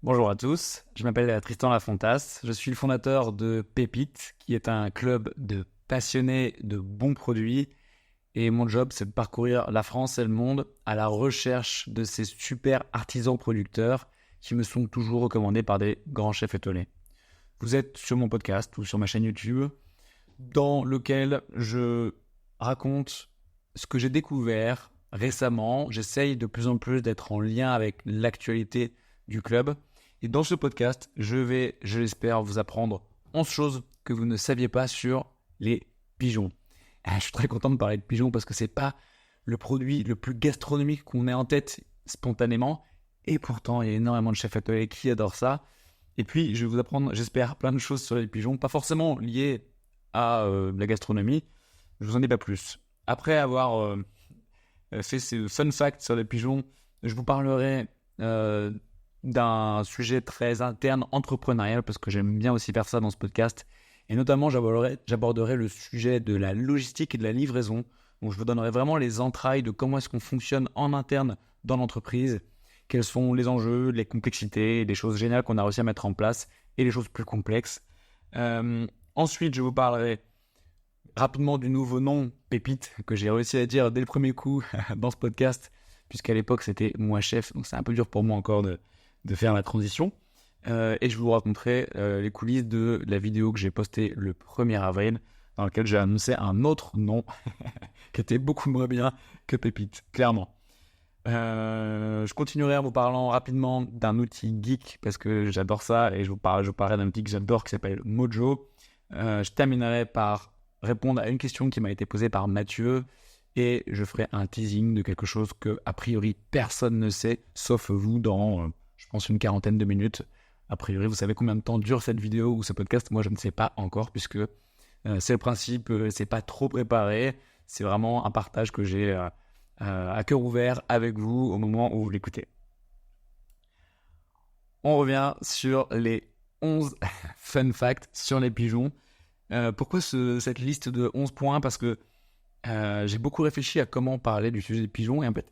Bonjour à tous, je m'appelle Tristan Lafontasse, je suis le fondateur de Pépite, qui est un club de passionnés de bons produits, et mon job c'est de parcourir la France et le monde à la recherche de ces super artisans producteurs qui me sont toujours recommandés par des grands chefs étoilés. Vous êtes sur mon podcast ou sur ma chaîne YouTube, dans lequel je raconte ce que j'ai découvert récemment. J'essaye de plus en plus d'être en lien avec l'actualité du club. Et dans ce podcast, je vais, je l'espère, vous apprendre 11 choses que vous ne saviez pas sur les pigeons. Je suis très content de parler de pigeons parce que c'est pas le produit le plus gastronomique qu'on ait en tête spontanément. Et pourtant, il y a énormément de chefs ateliers qui adorent ça. Et puis, je vais vous apprendre, j'espère, plein de choses sur les pigeons, pas forcément liées à la gastronomie. Je vous en dis pas plus. Après avoir fait ces fun facts sur les pigeons, je vous parlerai d'un sujet très interne, entrepreneurial, parce que j'aime bien aussi faire ça dans ce podcast. Et notamment, j'aborderai le sujet de la logistique et de la livraison. Donc, je vous donnerai vraiment les entrailles de comment est-ce qu'on fonctionne en interne dans l'entreprise, quels sont les enjeux, les complexités, les choses géniales qu'on a réussi à mettre en place et les choses plus complexes. Ensuite, je vous parlerai rapidement du nouveau nom Pépite que j'ai réussi à dire dès le premier coup dans ce podcast, puisqu'à l'époque c'était moi chef, donc c'est un peu dur pour moi encore de faire la transition. Et je vous raconterai les coulisses de la vidéo que j'ai postée le 1er avril, dans laquelle j'ai annoncé un autre nom qui était beaucoup moins bien que Pépite, clairement. Je continuerai en vous parlant rapidement d'un outil geek parce que j'adore ça et je vous parlerai d'un outil que j'adore qui s'appelle Mojo. Je terminerai par répondre à une question qui m'a été posée par Mathieu et je ferai un teasing de quelque chose que a priori personne ne sait sauf vous dans je pense une quarantaine de minutes. A priori vous savez combien de temps dure cette vidéo ou ce podcast, moi je ne sais pas encore puisque c'est le principe, c'est pas trop préparé, c'est vraiment un partage que j'ai à cœur ouvert avec vous au moment où vous l'écoutez. On revient sur les 11 fun facts sur les pigeons. Pourquoi cette liste de 11 points? Parce que j'ai beaucoup réfléchi à comment parler du sujet des pigeons et en fait,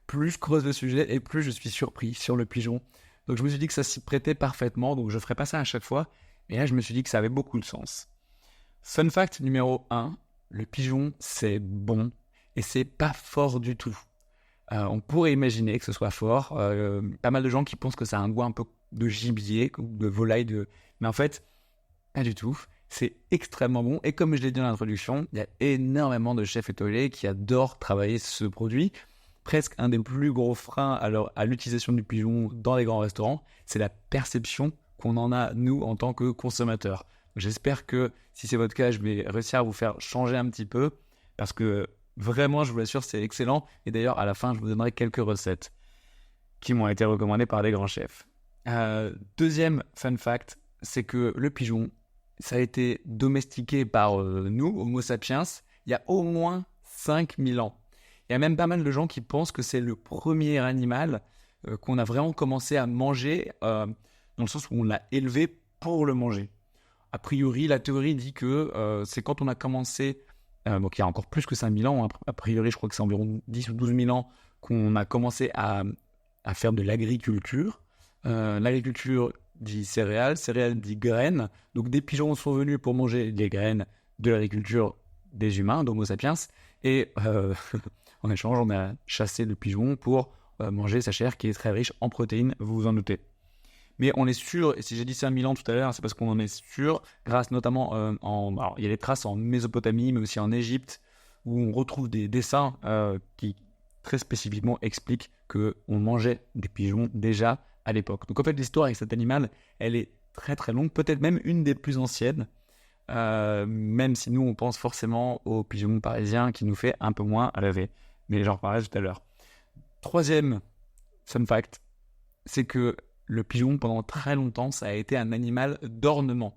plus je creuse le sujet et plus je suis surpris sur le pigeon. Donc je me suis dit que ça s'y prêtait parfaitement, donc je ne ferai pas ça à chaque fois. Et là, je me suis dit que ça avait beaucoup de sens. Fun fact numéro 1, le pigeon, c'est bon et c'est pas fort du tout. On pourrait imaginer que ce soit fort. Pas mal de gens qui pensent que ça a un goût un peu de gibier, de volaille, mais en fait, pas du tout. C'est extrêmement bon. Et comme je l'ai dit dans l'introduction, il y a énormément de chefs étoilés qui adorent travailler ce produit. Presque un des plus gros freins à l'utilisation du pigeon dans les grands restaurants, c'est la perception qu'on en a, nous, en tant que consommateurs. J'espère que si c'est votre cas, je vais réussir à vous faire changer un petit peu parce que vraiment, je vous l'assure, c'est excellent. Et d'ailleurs, à la fin, je vous donnerai quelques recettes qui m'ont été recommandées par des grands chefs. Deuxième fun fact, c'est que le pigeon, ça a été domestiqué par nous, Homo sapiens, il y a au moins 5000 ans. Il y a même pas mal de gens qui pensent que c'est le premier animal qu'on a vraiment commencé à manger, dans le sens où on l'a élevé pour le manger. A priori, la théorie dit que c'est quand on a commencé, donc il y a encore plus que 5000 ans, hein, a priori je crois que c'est environ 10 ou 12 000 ans qu'on a commencé à faire de l'agriculture. L'agriculture dit céréales, céréales dit graines, donc des pigeons sont venus pour manger les graines de l'agriculture des humains, d'Homo sapiens, et en échange on a chassé le pigeon pour manger sa chair qui est très riche en protéines, vous vous en doutez. Mais on est sûr, et si j'ai dit 5000 ans tout à l'heure, c'est parce qu'on en est sûr, grâce notamment alors, il y a des traces en Mésopotamie, mais aussi en Égypte, où on retrouve des dessins qui très spécifiquement expliquent qu'on mangeait des pigeons déjà à l'époque. Donc en fait, l'histoire avec cet animal, elle est très très longue, peut-être même une des plus anciennes, même si nous on pense forcément aux pigeons parisiens qui nous fait un peu moins rêver. Mais j'en reparlerai tout à l'heure. Troisième fun fact, c'est que le pigeon, pendant très longtemps, ça a été un animal d'ornement.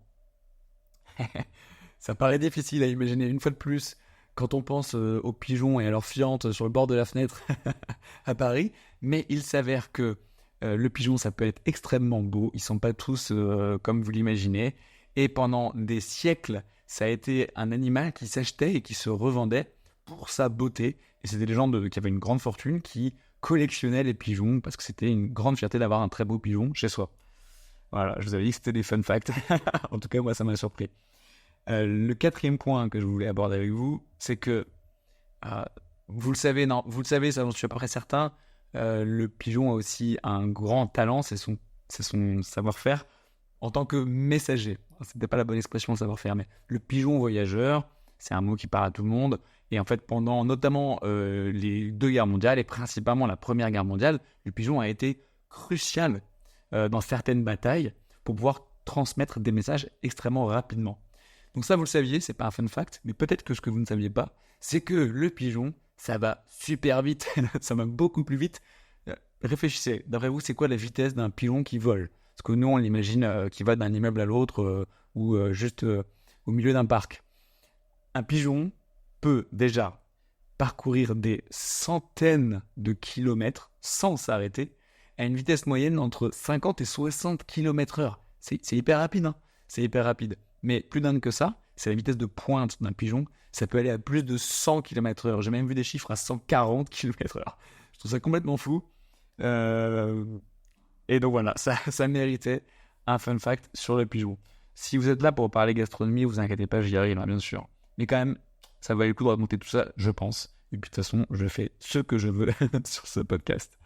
Ça paraît difficile à imaginer. Une fois de plus, quand on pense aux pigeons et à leurs fientes sur le bord de la fenêtre à Paris, mais il s'avère que le pigeon, ça peut être extrêmement beau. Ils ne sont pas tous comme vous l'imaginez. Et pendant des siècles, ça a été un animal qui s'achetait et qui se revendait pour sa beauté. Et c'était des gens qui avaient une grande fortune qui collectionnais les pigeons parce que c'était une grande fierté d'avoir un très beau pigeon chez soi. Voilà, je vous avais dit que c'était des fun facts. En tout cas, moi, ça m'a surpris. Le quatrième point que je voulais aborder avec vous, c'est que vous le savez, ça j'en suis à peu près certain, le pigeon a aussi un grand talent, c'est son savoir-faire en tant que messager. C'était pas la bonne expression savoir-faire, mais le pigeon voyageur, c'est un mot qui parle à tout le monde. Et en fait, pendant notamment les 2 guerres mondiales et principalement la Première Guerre mondiale, le pigeon a été crucial dans certaines batailles pour pouvoir transmettre des messages extrêmement rapidement. Donc ça, vous le saviez, c'est pas un fun fact, mais peut-être que ce que vous ne saviez pas, c'est que le pigeon, ça va super vite, ça va beaucoup plus vite. Réfléchissez, d'après vous, c'est quoi la vitesse d'un pigeon qui vole? Parce que nous, on l'imagine qui va d'un immeuble à l'autre ou juste au milieu d'un parc. Un pigeon peut déjà parcourir des centaines de kilomètres sans s'arrêter à une vitesse moyenne entre 50 et 60 km/h. C'est hyper rapide, hein. C'est hyper rapide. Mais plus dingue que ça, c'est la vitesse de pointe d'un pigeon. Ça peut aller à plus de 100 km/h. J'ai même vu des chiffres à 140 km/h. Je trouve ça complètement fou. Et donc voilà, ça méritait un fun fact sur le pigeon. Si vous êtes là pour parler gastronomie, vous inquiétez pas, j'y arrive, hein, bien sûr. Mais quand même, ça valait le coup de raconter tout ça, je pense. Et puis de toute façon, je fais ce que je veux sur ce podcast.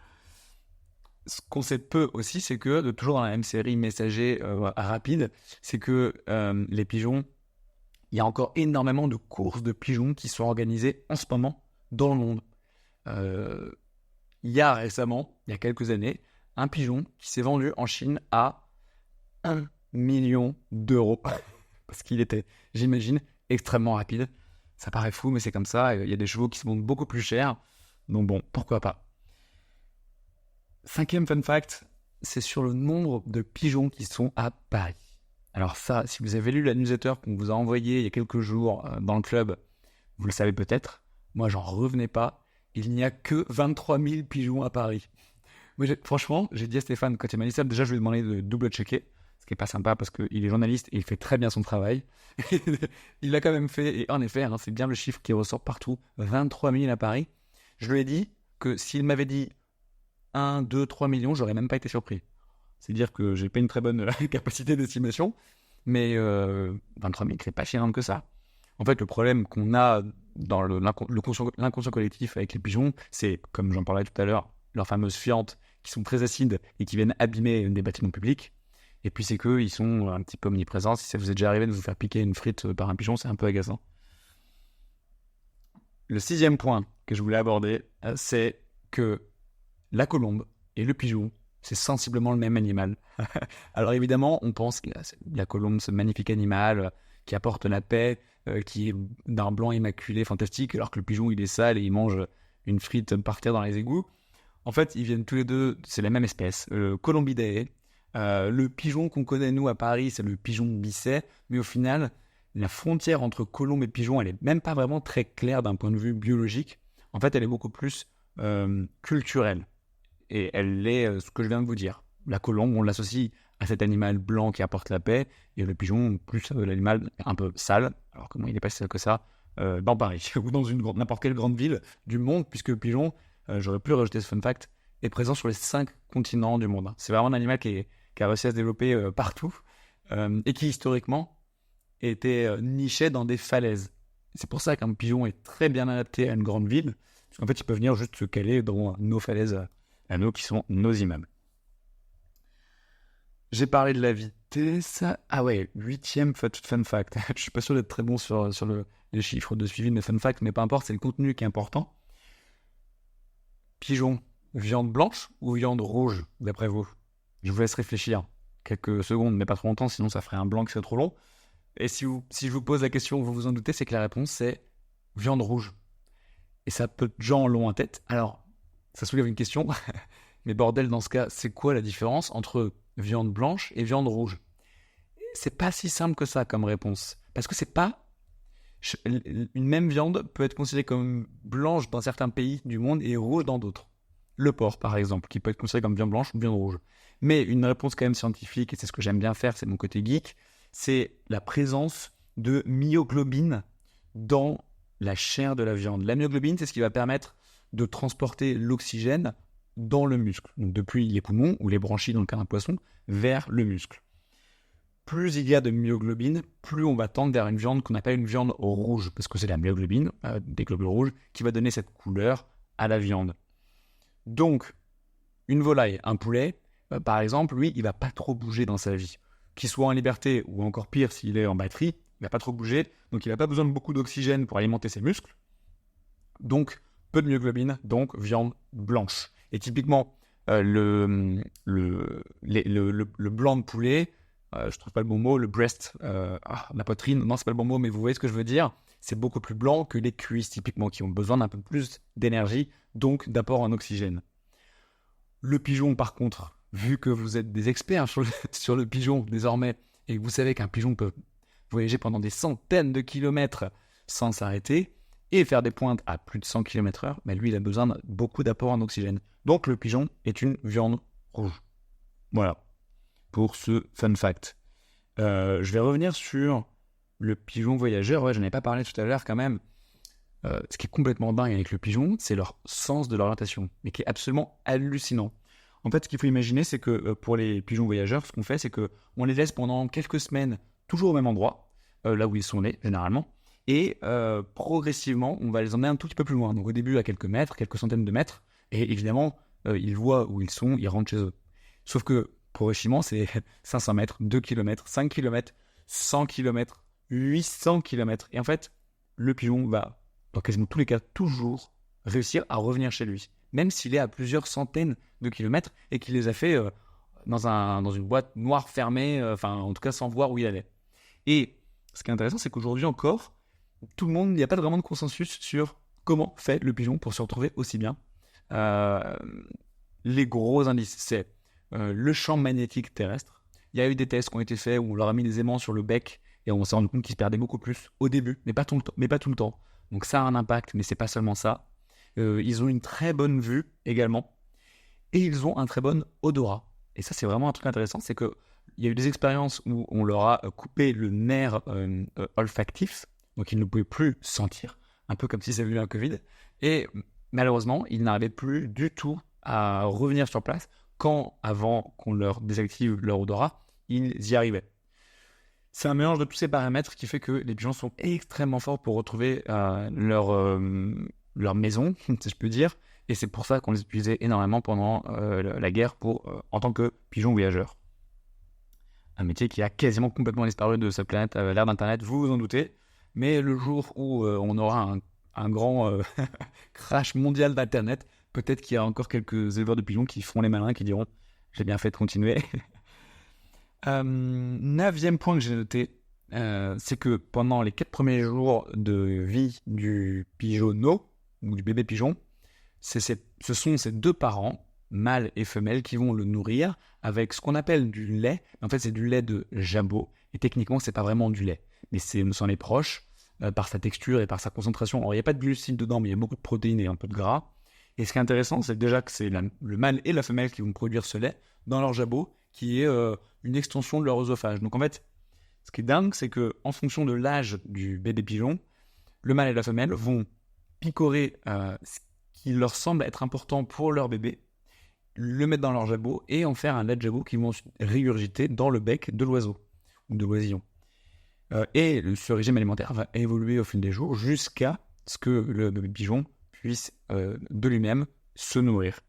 Ce qu'on sait peu aussi, c'est que, toujours dans la même série messager rapide, c'est que les pigeons, il y a encore énormément de courses de pigeons qui sont organisées en ce moment dans le monde. Il y a récemment, il y a quelques années, un pigeon qui s'est vendu en Chine à 1 million d'euros. Parce qu'il était, j'imagine, extrêmement rapide. Ça paraît fou, mais c'est comme ça. Il y a des chevaux qui se vendent beaucoup plus cher. Donc bon, pourquoi pas. 5e fun fact, c'est sur le nombre de pigeons qui sont à Paris. Alors ça, si vous avez lu la newsletter qu'on vous a envoyée il y a quelques jours dans le club, vous le savez peut-être. Moi, j'en revenais pas. Il n'y a que 23 000 pigeons à Paris. Moi, franchement, j'ai dit à Stéphane, quand il m'a dit ça, déjà, je lui ai demandé de double-checker, ce qui n'est pas sympa parce qu'il est journaliste et il fait très bien son travail. Il l'a quand même fait, et en effet, hein, c'est bien le chiffre qui ressort partout, 23 000 à Paris. Je lui ai dit que s'il m'avait dit 1, 2, 3 millions, j'aurais même pas été surpris. C'est dire que j'ai pas une très bonne capacité d'estimation, mais 23 000, c'est pas si énorme que ça. En fait, le problème qu'on a dans l'inconscient collectif avec les pigeons, c'est, comme j'en parlais tout à l'heure, leurs fameuses fientes qui sont très acides et qui viennent abîmer des bâtiments publics. Et puis c'est qu'eux, ils sont un petit peu omniprésents. Si ça vous est déjà arrivé de vous faire piquer une frite par un pigeon, c'est un peu agaçant. Le 6e point que je voulais aborder, c'est que la colombe et le pigeon, c'est sensiblement le même animal. Alors évidemment, on pense que la colombe, ce magnifique animal qui apporte la paix, qui est d'un blanc immaculé, fantastique, alors que le pigeon, il est sale et il mange une frite par terre dans les égouts. En fait, ils viennent tous les deux, c'est la même espèce, Colombidae. Le pigeon qu'on connaît, nous, à Paris, c'est le pigeon bisset, mais au final, la frontière entre colombe et pigeon, elle est même pas vraiment très claire d'un point de vue biologique. En fait, elle est beaucoup plus culturelle. Et elle est ce que je viens de vous dire. La colombe, on l'associe à cet animal blanc qui apporte la paix, et le pigeon, plus l'animal un peu sale, alors comment il est pas si sale que ça, dans Paris, ou dans n'importe quelle grande ville du monde, puisque le pigeon, j'aurais pu rajouter ce fun fact, est présent sur les 5 continents du monde. C'est vraiment un animal qui a réussi à se développer partout, et qui historiquement était niché dans des falaises. C'est pour ça qu'un pigeon est très bien adapté à une grande ville, parce qu'en fait, il peut venir juste se caler dans nos falaises à nous qui sont nos immeubles. J'ai parlé de la vitesse. Ah ouais, 8e fun fact. Je suis pas sûr d'être très bon sur les chiffres de suivi de mes fun facts, mais peu importe, c'est le contenu qui est important. Pigeon, viande blanche ou viande rouge, d'après vous? Je vous laisse réfléchir quelques secondes, mais pas trop longtemps, sinon ça ferait un blanc qui serait trop long. Et si je vous pose la question, vous vous en doutez, c'est que la réponse c'est viande rouge. Et ça, peu de gens l'ont en tête. Alors, ça soulève une question. Mais bordel, dans ce cas, c'est quoi la différence entre viande blanche et viande rouge? C'est pas si simple que ça comme réponse. Parce que c'est pas... Une même viande peut être considérée comme blanche dans certains pays du monde et rouge dans d'autres. Le porc, par exemple, qui peut être considéré comme viande blanche ou viande rouge. Mais une réponse quand même scientifique, et c'est ce que j'aime bien faire, c'est mon côté geek, c'est la présence de myoglobine dans la chair de la viande. La myoglobine, c'est ce qui va permettre de transporter l'oxygène dans le muscle. Donc depuis les poumons ou les branchies dans le cas d'un poisson, vers le muscle. Plus il y a de myoglobine, plus on va tendre vers une viande qu'on appelle une viande rouge, parce que c'est la myoglobine, des globules rouges, qui va donner cette couleur à la viande. Donc, une volaille, un poulet, par exemple, lui, il va pas trop bouger dans sa vie. Qu'il soit en liberté, ou encore pire, s'il est en batterie, il va pas trop bouger, donc il n'a pas besoin de beaucoup d'oxygène pour alimenter ses muscles. Donc, peu de myoglobine, donc viande blanche. Et typiquement, le blanc de poulet, je trouve pas le bon mot, le breast, la poitrine, non, c'est pas le bon mot, mais vous voyez ce que je veux dire. C'est beaucoup plus blanc que les cuisses, typiquement, qui ont besoin d'un peu plus d'énergie, donc d'apport en oxygène. Le pigeon, par contre, vu que vous êtes des experts sur le pigeon désormais, et que vous savez qu'un pigeon peut voyager pendant des centaines de kilomètres sans s'arrêter, et faire des pointes à plus de 100 km/h, mais lui, il a besoin de beaucoup d'apport en oxygène. Donc le pigeon est une viande rouge. Voilà, pour ce fun fact. Je vais revenir sur le pigeon voyageur. Ouais, je n'en ai pas parlé tout à l'heure quand même. Ce qui est complètement dingue avec le pigeon, c'est leur sens de l'orientation, mais qui est absolument hallucinant. En fait, ce qu'il faut imaginer, c'est que pour les pigeons voyageurs, ce qu'on fait, c'est qu'on les laisse pendant quelques semaines toujours au même endroit, là où ils sont nés, généralement, et progressivement, on va les emmener un tout petit peu plus loin. Donc au début, à quelques mètres, quelques centaines de mètres, et évidemment, ils voient où ils sont, ils rentrent chez eux. Sauf que progressivement, c'est 500 mètres, 2 km, 5 km, 100 km, 800 km. Et en fait, le pigeon va dans quasiment tous les cas, toujours réussir à revenir chez lui, même s'il est à plusieurs centaines de kilomètres et qu'il les a fait dans une boîte noire fermée, en tout cas sans voir où il allait. Et ce qui est intéressant, c'est qu'aujourd'hui encore, tout le monde, il n'y a pas vraiment de consensus sur comment fait le pigeon pour se retrouver aussi bien. Les gros indices, c'est le champ magnétique terrestre. Il y a eu des tests qui ont été faits où on leur a mis des aimants sur le bec et on s'est rendu compte qu'ils se perdaient beaucoup plus au début, mais pas tout le temps. Donc ça a un impact, mais c'est pas seulement ça. Ils ont une très bonne vue également. Et ils ont un très bon odorat. Et ça, c'est vraiment un truc intéressant, c'est qu'il y a eu des expériences où on leur a coupé le nerf olfactif, donc ils ne pouvaient plus sentir, un peu comme si ça avait eu un Covid. Et malheureusement, ils n'arrivaient plus du tout à revenir sur place quand, avant qu'on leur désactive leur odorat, ils y arrivaient. C'est un mélange de tous ces paramètres qui fait que les pigeons sont extrêmement forts pour retrouver leur maison, si je peux dire. Et c'est pour ça qu'on les utilisait énormément pendant la guerre en tant que pigeons voyageurs. Un métier qui a quasiment complètement disparu de cette planète à l'ère d'Internet, vous vous en doutez. Mais le jour où on aura un grand crash mondial d'Internet, peut-être qu'il y a encore quelques éleveurs de pigeons qui feront les malins, qui diront « j'ai bien fait de continuer ». 9e point que j'ai noté, c'est que pendant les 4 premiers jours de vie du pigeonneau, ou du bébé pigeon, ce sont ses 2 parents, mâle et femelle, qui vont le nourrir avec ce qu'on appelle du lait. En fait, c'est du lait de jabot, et techniquement, c'est pas vraiment du lait, mais c'en est proche, par sa texture et par sa concentration. Alors, il n'y a pas de glucides dedans, mais il y a beaucoup de protéines et un peu de gras. Et ce qui est intéressant, c'est déjà que c'est le mâle et la femelle qui vont produire ce lait dans leur jabot, qui est une extension de leur œsophage. Donc en fait, ce qui est dingue, c'est que en fonction de l'âge du bébé pigeon, le mâle et la femelle vont picorer ce qui leur semble être important pour leur bébé, le mettre dans leur jabot et en faire un lait de jabot qu'ils vont régurgiter dans le bec de l'oiseau ou de l'oisillon. Et ce régime alimentaire va évoluer au fil des jours jusqu'à ce que le bébé pigeon puisse de lui-même se nourrir.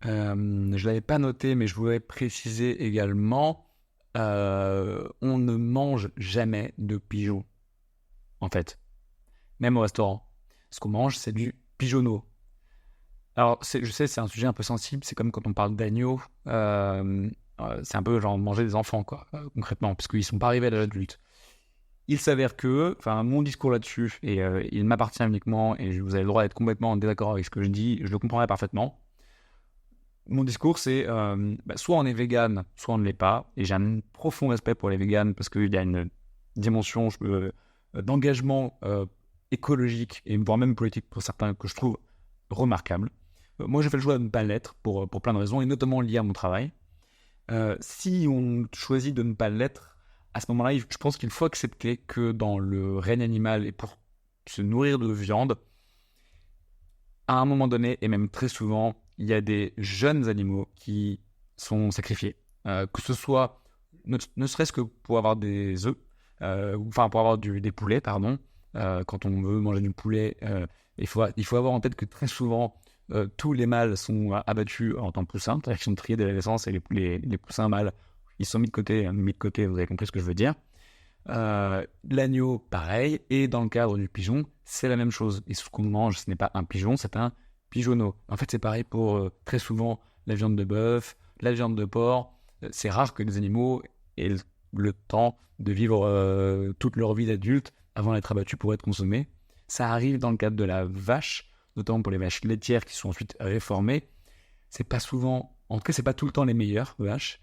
Je ne l'avais pas noté, mais je voulais préciser également, on ne mange jamais de pigeon, en fait, même au restaurant. Ce qu'on mange, c'est du pigeonneau. Alors, je sais, c'est un sujet un peu sensible, c'est comme quand on parle d'agneau, c'est un peu genre manger des enfants, quoi, concrètement, parce qu'ils ne sont pas arrivés à l'âge adulte. Il s'avère que, mon discours là-dessus, et il m'appartient uniquement, et vous avez le droit d'être complètement en désaccord avec ce que je dis, je le comprendrai parfaitement. Mon discours, c'est soit on est vegan, soit on ne l'est pas. Et j'ai un profond respect pour les véganes parce qu'il y a une dimension d'engagement écologique et voire même politique pour certains que je trouve remarquable. Moi, j'ai fait le choix de ne pas l'être pour plein de raisons et notamment liées à mon travail. Si on choisit de ne pas l'être, à ce moment-là, je pense qu'il faut accepter que dans le règne animal et pour se nourrir de viande, à un moment donné, et même très souvent, il y a des jeunes animaux qui sont sacrifiés. Que ce soit, ne serait-ce que pour avoir des œufs, enfin pour avoir des poulets, pardon. Quand on veut manger du poulet, il faut avoir en tête que très souvent, tous les mâles sont abattus en tant que poussins, c'est-à-dire qu'ils sont triés dès la naissance, et les poussins mâles, ils sont mis de côté, vous avez compris ce que je veux dire. L'agneau, pareil, et dans le cadre du pigeon, c'est la même chose. Et ce qu'on mange, ce n'est pas un pigeon, c'est un pigeonneau. En fait, c'est pareil pour très souvent la viande de bœuf, la viande de porc. C'est rare que les animaux aient le temps de vivre toute leur vie d'adulte avant d'être abattus pour être consommés. Ça arrive dans le cadre de la vache, notamment pour les vaches laitières qui sont ensuite réformées. C'est pas souvent, en tout cas, c'est pas tout le temps les meilleures vaches.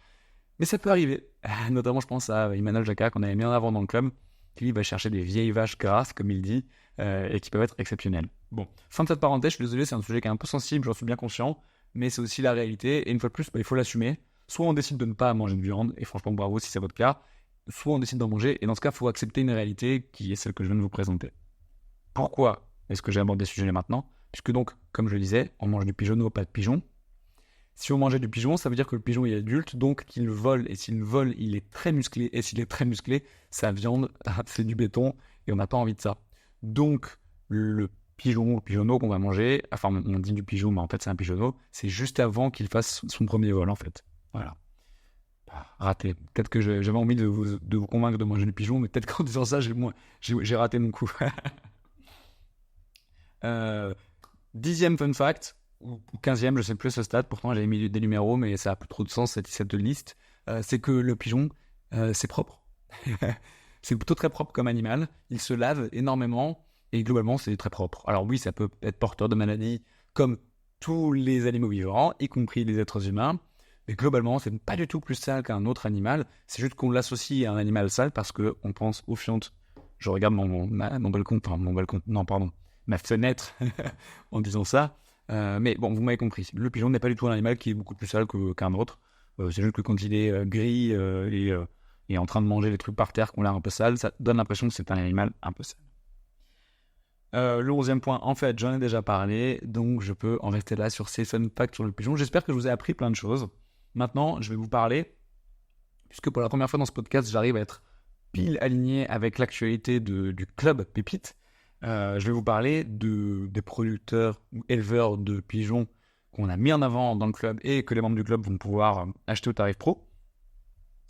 Mais ça peut arriver. Notamment, je pense à Emmanuel Jacquat, qu'on avait mis en avant dans le club, qui va chercher des vieilles vaches grasses, comme il dit, et qui peuvent être exceptionnelles. Bon, fin de cette parenthèse, je suis désolé, c'est un sujet qui est un peu sensible, j'en suis bien conscient, mais c'est aussi la réalité, et une fois de plus, il faut l'assumer. Soit on décide de ne pas manger de viande, et franchement, bravo si c'est votre cas, soit on décide d'en manger, et dans ce cas, il faut accepter une réalité qui est celle que je viens de vous présenter. Pourquoi est-ce que j'aborde des sujets maintenant ? Puisque donc, comme je le disais, on mange du pigeonneau, pas de pigeon. Si on mangeait du pigeon, ça veut dire que le pigeon est adulte, donc qu'il vole. Et s'il vole, il est très musclé. Et s'il est très musclé, sa viande, c'est du béton. Et on n'a pas envie de ça. Donc, le pigeon, le pigeonneau qu'on va manger, enfin, on dit du pigeon, mais en fait, c'est un pigeonneau, c'est juste avant qu'il fasse son premier vol, en fait. Voilà. Raté. Peut-être que j'avais envie de vous convaincre de manger du pigeon, mais peut-être qu'en disant ça, j'ai raté mon coup. 10e fun fact, ou 15e, je sais plus à ce stade, pourtant j'avais mis des numéros, mais ça a plus trop de sens cette liste, c'est que le pigeon, c'est propre. C'est plutôt très propre comme animal, il se lave énormément, et globalement c'est très propre. Alors oui, ça peut être porteur de maladies, comme tous les animaux vivants, y compris les êtres humains, mais globalement c'est pas du tout plus sale qu'un autre animal, c'est juste qu'on l'associe à un animal sale parce qu'on pense aux fientes. Je regarde mon balcon, non pardon, ma fenêtre en disant ça. Mais bon, vous m'avez compris. Le pigeon n'est pas du tout un animal qui est beaucoup plus sale qu'un autre. C'est juste que quand il est gris et en train de manger les trucs par terre, qu'on l'a un peu sale, ça donne l'impression que c'est un animal un peu sale. Le 11e point, en fait, j'en ai déjà parlé, donc je peux en rester là sur ces fun facts sur le pigeon. J'espère que je vous ai appris plein de choses. Maintenant, je vais vous parler, puisque pour la première fois dans ce podcast, j'arrive à être pile aligné avec l'actualité du club Pépite. Je vais vous parler des producteurs ou éleveurs de pigeons qu'on a mis en avant dans le club et que les membres du club vont pouvoir acheter au tarif pro.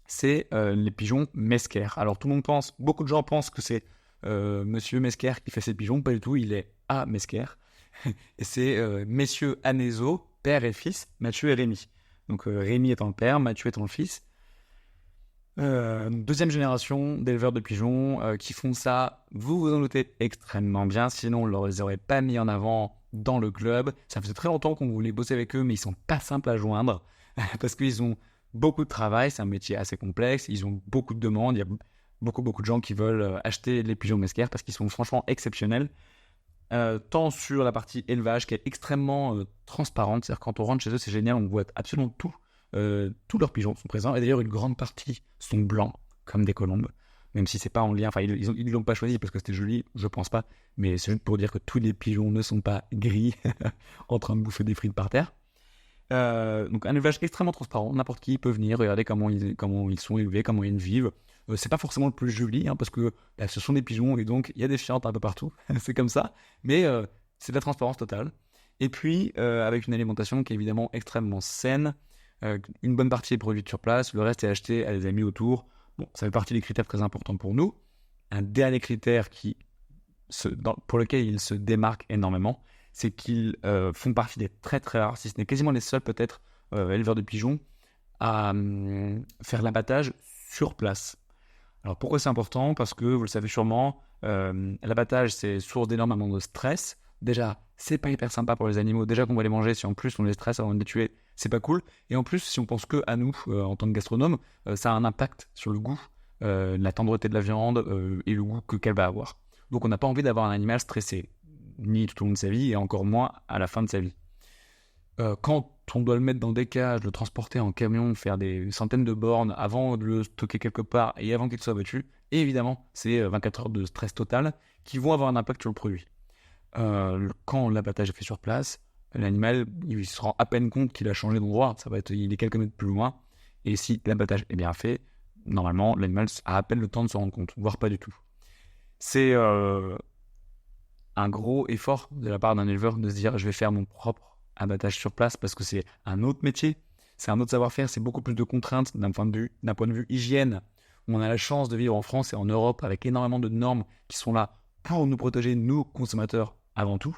C'est les pigeons Mesquer. Alors beaucoup de gens pensent que c'est Monsieur Mesquer qui fait ces pigeons. Pas du tout, il est à Mesquer. Et c'est messieurs Anezo, père et fils, Mathieu et Rémi. Donc Rémi étant le père, Mathieu étant le fils. Deuxième génération d'éleveurs de pigeons qui font ça, vous vous en doutez, extrêmement bien, sinon on ne les aurait pas mis en avant dans le club. Ça faisait très longtemps qu'on voulait bosser avec eux, mais ils sont pas simples à joindre parce qu'ils ont beaucoup de travail, c'est un métier assez complexe, ils ont beaucoup de demandes, il y a beaucoup de gens qui veulent acheter les pigeons Mesquer parce qu'ils sont franchement exceptionnels. Tant sur la partie élevage qui est extrêmement transparente, c'est-à-dire quand on rentre chez eux, c'est génial, on voit absolument tout. Tous leurs pigeons sont présents, et d'ailleurs une grande partie sont blancs comme des colombes, même si c'est pas en lien, enfin ils l'ont pas choisi parce que c'était joli, je pense pas, mais c'est juste pour dire que tous les pigeons ne sont pas gris en train de bouffer des frites par terre. Donc un élevage extrêmement transparent, n'importe qui peut venir regarder comment ils sont élevés, comment ils vivent. C'est pas forcément le plus joli parce que ce sont des pigeons et donc il y a des fientes un peu partout, c'est comme ça, mais c'est de la transparence totale. Et puis avec une alimentation qui est évidemment extrêmement saine. Une bonne partie est produite sur place, le reste est acheté à des amis autour. Bon, ça fait partie des critères très importants pour nous. Un dernier critère pour lequel ils se démarquent énormément, c'est qu'ils font partie des très très rares, si ce n'est quasiment les seuls peut-être éleveurs de pigeons à faire l'abattage sur place. Alors pourquoi c'est important ? Parce que vous le savez sûrement, l'abattage c'est source d'énormément de stress. Déjà, c'est pas hyper sympa pour les animaux. Déjà qu'on va les manger, si en plus on les stresse avant de les tuer, c'est pas cool. Et en plus, si on pense que à nous, en tant que gastronome, ça a un impact sur le goût, la tendreté de la viande et le goût qu'elle va avoir. Donc on n'a pas envie d'avoir un animal stressé, ni tout au long de sa vie, et encore moins à la fin de sa vie. Quand on doit le mettre dans des cages, le transporter en camion, faire des centaines de bornes avant de le stocker quelque part et avant qu'il soit abattu, et évidemment, c'est 24 heures de stress total qui vont avoir un impact sur le produit. Quand l'abattage est fait sur place, l'animal, il se rend à peine compte qu'il a changé d'endroit. Il est quelques mètres plus loin. Et si l'abattage est bien fait, normalement, l'animal a à peine le temps de se rendre compte, voire pas du tout. C'est un gros effort de la part d'un éleveur de se dire je vais faire mon propre abattage sur place parce que c'est un autre métier, c'est un autre savoir-faire, c'est beaucoup plus de contraintes d'un point de vue hygiène. On a la chance de vivre en France et en Europe avec énormément de normes qui sont là pour nous protéger, nous consommateurs avant tout.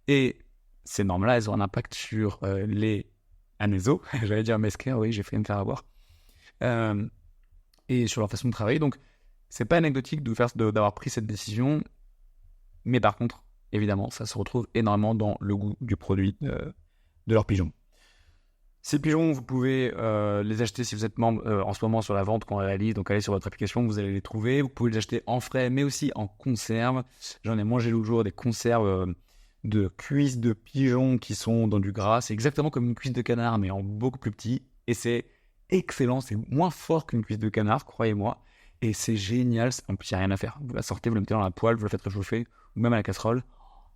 Et ces normes-là, elles ont un impact sur les anésos, j'allais dire mesquer, oui, j'ai failli me faire avoir, euh, et sur leur façon de travailler. Donc, c'est pas anecdotique d'avoir pris cette décision. Mais par contre, évidemment, ça se retrouve énormément dans le goût du produit de leurs pigeons. Ces pigeons, vous pouvez les acheter si vous êtes membre en ce moment sur la vente qu'on réalise. Donc allez sur votre application, vous allez les trouver. Vous pouvez les acheter en frais, mais aussi en conserve. J'en ai mangé l'autre jour des conserves de cuisses de pigeons qui sont dans du gras. C'est exactement comme une cuisse de canard, mais en beaucoup plus petit. Et c'est excellent. C'est moins fort qu'une cuisse de canard, croyez-moi. Et c'est génial. En plus, il n'y a rien à faire. Vous la sortez, vous la mettez dans la poêle, vous la faites réchauffer, ou même à la casserole.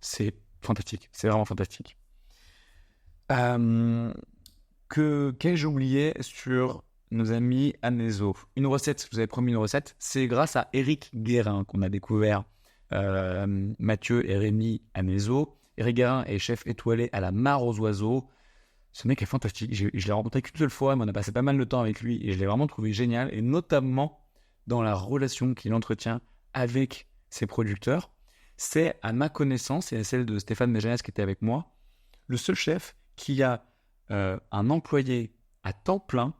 C'est fantastique. C'est vraiment fantastique. Qu'ai-je oublié sur nos amis Aneso? Une recette, je vous avais promis une recette. C'est grâce à Éric Guérin qu'on a découvert Mathieu et Rémi Aneso. Éric Guérin est chef étoilé à la Mare aux Oiseaux. Ce mec est fantastique. Je l'ai rencontré qu'une seule fois, mais on a passé pas mal de temps avec lui et je l'ai vraiment trouvé génial. Et notamment dans la relation qu'il entretient avec ses producteurs. C'est, à ma connaissance, et à celle de Stéphane Méjanès qui était avec moi, le seul chef qui a un employé à temps plein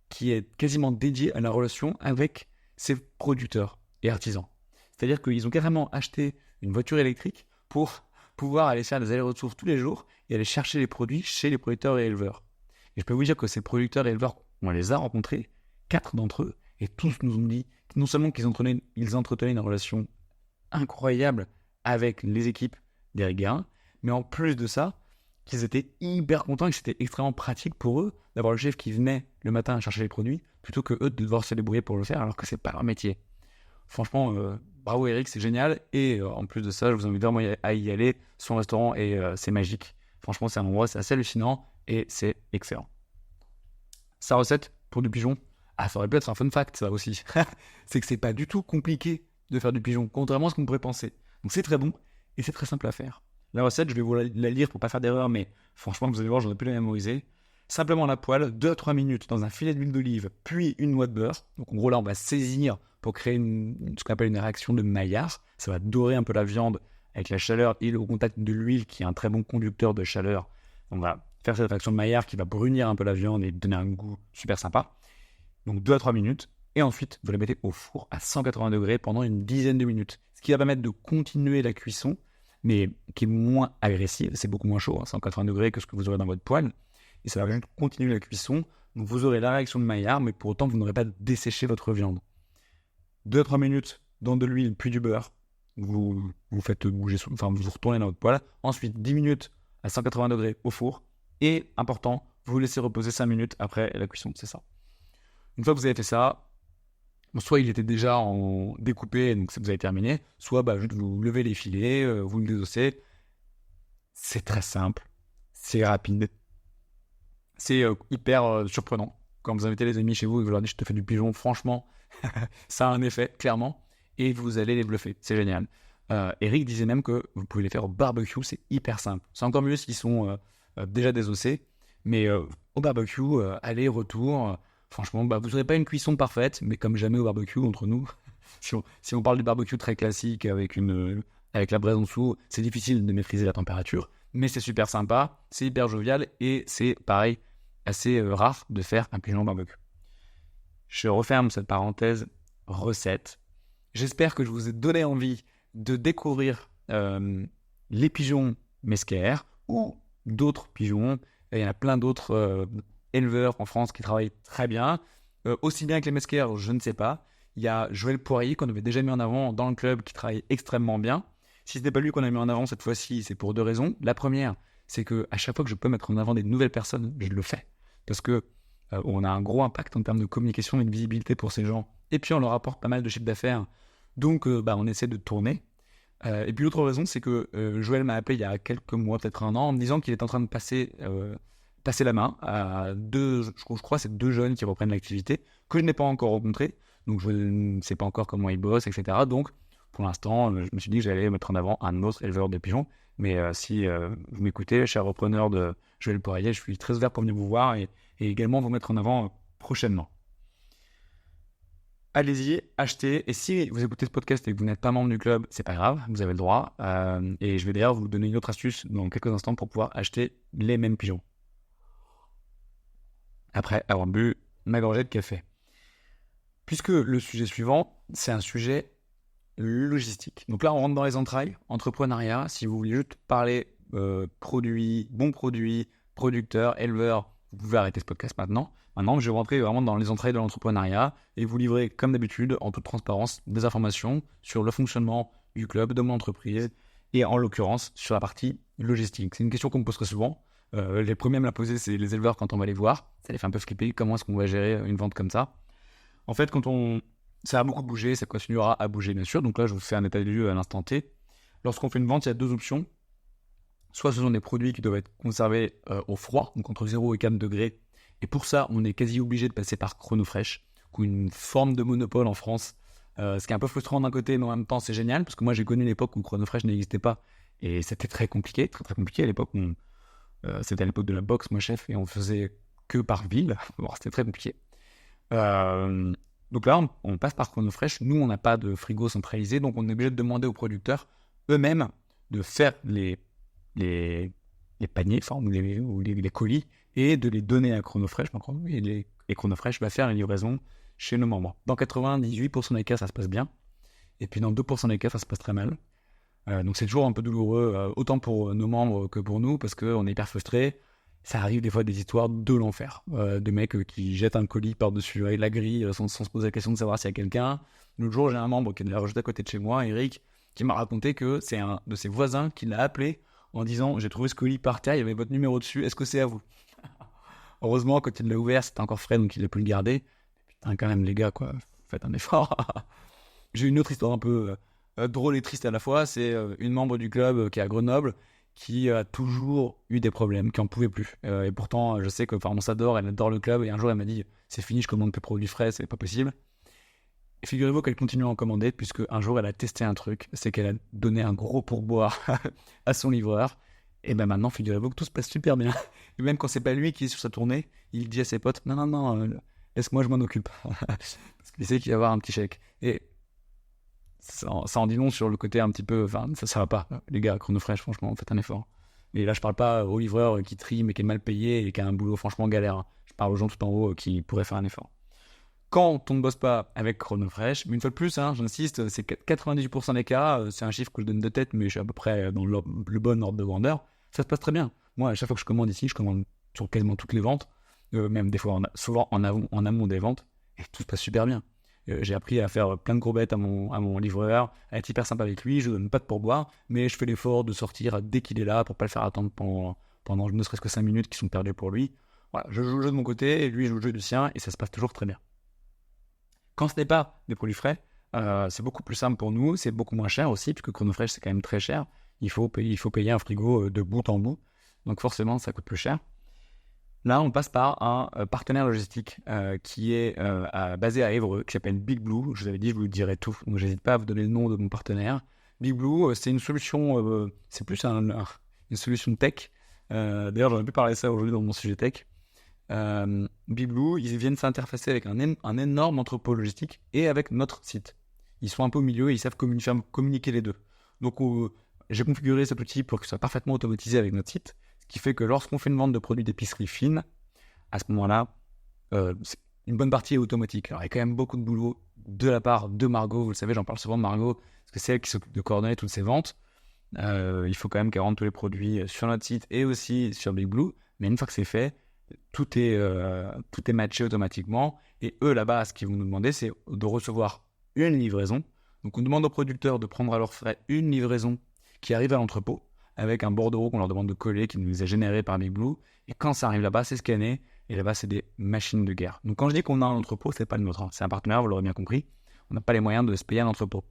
qui est quasiment dédié à la relation avec ses producteurs et artisans. C'est-à-dire qu'ils ont carrément acheté une voiture électrique pour pouvoir aller faire des allers-retours tous les jours et aller chercher les produits chez les producteurs et éleveurs. Et je peux vous dire que ces producteurs et éleveurs, on les a rencontrés, 4 d'entre eux, et tous nous ont dit non seulement qu'ils entretenaient une relation incroyable avec les équipes d'Éric Guérin, mais en plus de ça, qu'ils étaient hyper contents et que c'était extrêmement pratique pour eux d'avoir le chef qui venait le matin chercher les produits plutôt que eux de devoir se débrouiller pour le faire alors que c'est pas leur métier. Franchement, bravo Eric, c'est génial. Et en plus de ça, je vous invite vraiment à y aller. Son restaurant, c'est magique. Franchement, c'est un endroit, c'est assez hallucinant et c'est excellent. Sa recette pour du pigeon, ça aurait pu être un fun fact, ça aussi. C'est que c'est pas du tout compliqué de faire du pigeon, contrairement à ce qu'on pourrait penser. Donc c'est très bon et c'est très simple à faire. La recette, je vais vous la lire pour pas faire d'erreur, mais franchement, vous allez voir, j'aurais pu la mémoriser. Simplement à la poêle, 2-3 minutes dans un filet d'huile d'olive, puis une noix de beurre. Donc en gros, là, on va saisir pour créer ce qu'on appelle une réaction de Maillard. Ça va dorer un peu la viande avec la chaleur et le contact de l'huile, qui est un très bon conducteur de chaleur. On va faire cette réaction de Maillard qui va brunir un peu la viande et donner un goût super sympa. Donc 2-3 minutes. Et ensuite, vous la mettez au four à 180 degrés pendant une dizaine de minutes. Ce qui va permettre de continuer la cuisson, mais qui est moins agressive. C'est beaucoup moins chaud, 180 degrés, que ce que vous aurez dans votre poêle. Et ça va juste continuer la cuisson. Donc vous aurez la réaction de Maillard, mais pour autant, vous n'aurez pas desséché votre viande. 2-3 minutes dans de l'huile, puis du beurre. Vous faites bouger, vous retournez dans votre poêle. Ensuite, 10 minutes à 180 degrés au four. Et, important, vous laissez reposer 5 minutes après la cuisson, c'est ça. Une fois que vous avez fait ça, soit il était déjà en découpé, donc vous avez terminé, soit juste vous levez les filets, vous le désossez. C'est très simple, c'est rapide, c'est hyper surprenant. Quand vous invitez les amis chez vous et vous leur dites je te fais du pigeon, franchement, ça a un effet, clairement, et vous allez les bluffer, c'est génial. Eric disait même que vous pouvez les faire au barbecue, c'est hyper simple. C'est encore mieux s'ils sont déjà désossés, mais au barbecue, aller-retour, franchement, vous n'aurez pas une cuisson parfaite, mais comme jamais au barbecue, entre nous, si on parle du barbecue très classique avec la braise en dessous, c'est difficile de maîtriser la température, mais c'est super sympa, c'est hyper jovial, et c'est pareil, assez rare de faire un pigeon au barbecue. Je referme cette parenthèse recette. J'espère que je vous ai donné envie de découvrir les pigeons mesquer ou d'autres pigeons. Il y en a plein d'autres éleveurs en France qui travaillent très bien. Aussi bien que les mesquer, je ne sais pas. Il y a Joël Poirier qu'on avait déjà mis en avant dans le club qui travaille extrêmement bien. Si ce n'est pas lui qu'on a mis en avant cette fois-ci, c'est pour 2 raisons. La première, c'est qu'à chaque fois que je peux mettre en avant des nouvelles personnes, je le fais. Parce que on a un gros impact en termes de communication et de visibilité pour ces gens. Et puis on leur apporte pas mal de chiffre d'affaires. Donc on essaie de tourner. Et puis l'autre raison, c'est que Joël m'a appelé il y a quelques mois, peut-être un an, en me disant qu'il est en train de passer la main à je crois, c'est 2 jeunes qui reprennent l'activité, que je n'ai pas encore rencontrés. Donc je ne sais pas encore comment ils bossent, etc. Donc pour l'instant, je me suis dit que j'allais mettre en avant un autre éleveur de pigeons. Mais si vous m'écoutez, cher repreneur de Joël Poirier, je suis très ouvert pour venir vous voir et également vous mettre en avant prochainement. Allez-y, achetez. Et si vous écoutez ce podcast et que vous n'êtes pas membre du club, c'est pas grave, vous avez le droit. Et je vais d'ailleurs vous donner une autre astuce dans quelques instants pour pouvoir acheter les mêmes pigeons. Après avoir bu ma gorgée de café. Puisque le sujet suivant, c'est un sujet logistique. Donc là, on rentre dans les entrailles, entrepreneuriat. Si vous voulez juste parler produits, bons produits, producteurs, éleveurs, vous pouvez arrêter ce podcast maintenant. Maintenant, je vais rentrer vraiment dans les entrailles de l'entrepreneuriat et vous livrer, comme d'habitude, en toute transparence, des informations sur le fonctionnement du club, de mon entreprise et en l'occurrence sur la partie logistique. C'est une question qu'on me pose très souvent. Les premiers à me la poser, c'est les éleveurs quand on va les voir. Ça les fait un peu flipper. Comment est-ce qu'on va gérer une vente comme ça ? En fait, ça a beaucoup bougé, ça continuera à bouger bien sûr. Donc là, je vous fais un état des lieux à l'instant T. Lorsqu'on fait une vente, il y a 2 options. Soit ce sont des produits qui doivent être conservés au froid, donc entre 0 et 4 degrés. Et pour ça, on est quasi obligé de passer par Chronofresh, qui est une forme de monopole en France. Ce qui est un peu frustrant d'un côté, mais en même temps, c'est génial, parce que moi, j'ai connu l'époque où Chronofresh n'existait pas. Et c'était très compliqué, très très compliqué à l'époque. C'était à l'époque de la boxe, moi chef, et on faisait que par ville. Bon, c'était très compliqué. Donc là, on passe par Chronofresh. Nous, on n'a pas de frigo centralisé, donc on est obligé de demander aux producteurs eux-mêmes de faire les paniers, enfin, ou les colis, et de les donner à Chronofresh. Et Chronofresh va faire les livraisons chez nos membres. Dans 98% des cas, ça se passe bien. Et puis dans 2% des cas, ça se passe très mal. Donc c'est toujours un peu douloureux, autant pour nos membres que pour nous, parce qu'on est hyper frustrés. Ça arrive des fois des histoires de l'enfer. Des mecs qui jettent un colis par-dessus la grille sans se poser la question de savoir s'il y a quelqu'un. L'autre jour, j'ai un membre qui est d'ailleurs juste à côté de chez moi, Eric, qui m'a raconté que c'est un de ses voisins qui l'a appelé en disant « J'ai trouvé ce colis par terre, il y avait votre numéro dessus, est-ce que c'est à vous ?» Heureusement, quand il l'a ouvert, c'était encore frais, donc il a pu le garder. Putain, quand même, les gars, quoi, faites un effort. J'ai une autre histoire un peu drôle et triste à la fois. C'est une membre du club qui est à Grenoble, qui a toujours eu des problèmes, qui n'en pouvait plus. Et pourtant, je sais que on s'adore, elle adore le club. Et un jour, elle m'a dit « C'est fini, je commande plus de produits frais, c'est pas possible. » Et figurez-vous qu'elle continue à en commander, puisque un jour, elle a testé un truc. C'est qu'elle a donné un gros pourboire à son livreur. Et ben maintenant, figurez-vous que tout se passe super bien. Et même quand c'est pas lui qui est sur sa tournée, il dit à ses potes « Non, laisse-moi, je m'en occupe. » Parce qu'il sait qu'il va avoir un petit chèque. Et ça en dit long sur le côté un petit peu... Enfin, ça va pas. Les gars, Chronofresh, franchement, faites un effort. Et là, je parle pas au livreur qui trie, mais qui est mal payé et qui a un boulot franchement galère. Je parle aux gens tout en haut qui pourraient faire un effort. Quand on ne bosse pas avec Chronofresh, mais une fois de plus, j'insiste, c'est 98% des cas, c'est un chiffre que je donne de tête, mais je suis à peu près dans le bon ordre de grandeur, ça se passe très bien. Moi, à chaque fois que je commande ici, je commande sur quasiment toutes les ventes, même des fois, souvent en amont des ventes, et tout se passe super bien. J'ai appris à faire plein de courbettes à mon livreur, à être hyper sympa avec lui, je ne donne pas de pourboire, mais je fais l'effort de sortir dès qu'il est là pour pas le faire attendre pendant ne serait-ce que 5 minutes qui sont perdues pour lui. Voilà, je joue le jeu de mon côté, et lui joue le jeu du sien, et ça se passe toujours très bien. Quand ce n'est pas des produits frais, c'est beaucoup plus simple pour nous, c'est beaucoup moins cher aussi, puisque Chronofresh c'est quand même très cher. Il faut payer un frigo de bout en bout, donc forcément ça coûte plus cher. Là, on passe par un partenaire logistique qui est basé à Évreux, qui s'appelle Big Blue. Je vous avais dit, je vous dirai tout, donc j'hésite pas à vous donner le nom de mon partenaire. Big Blue, c'est une solution, c'est plus une solution tech. D'ailleurs, j'en ai pu parler de ça aujourd'hui dans mon sujet tech. Big Blue, ils viennent s'interfacer avec un énorme entrepôt logistique et avec notre site. Ils sont un peu au milieu et ils savent communiquer les deux. Donc, j'ai configuré cet outil pour qu'il soit parfaitement automatisé avec notre site, ce qui fait que lorsqu'on fait une vente de produits d'épicerie fine, à ce moment-là, une bonne partie est automatique. Alors, il y a quand même beaucoup de boulot de la part de Margot. Vous le savez, j'en parle souvent de Margot, parce que c'est elle qui s'occupe de coordonner toutes ces ventes. Il faut quand même qu'elle rentre tous les produits sur notre site et aussi sur Big Blue. Mais une fois que c'est fait, tout est matché automatiquement. Et eux, là-bas, ce qu'ils vont nous demander, c'est de recevoir une livraison. Donc, on demande aux producteurs de prendre à leurs frais une livraison qui arrive à l'entrepôt avec un bordereau qu'on leur demande de coller, qui nous est généré par Big Blue. Et quand ça arrive là-bas, c'est scanné. Et là-bas, c'est des machines de guerre. Donc, quand je dis qu'on a un entrepôt, c'est pas le nôtre. C'est un partenaire, vous l'aurez bien compris. On n'a pas les moyens de se payer un entrepôt.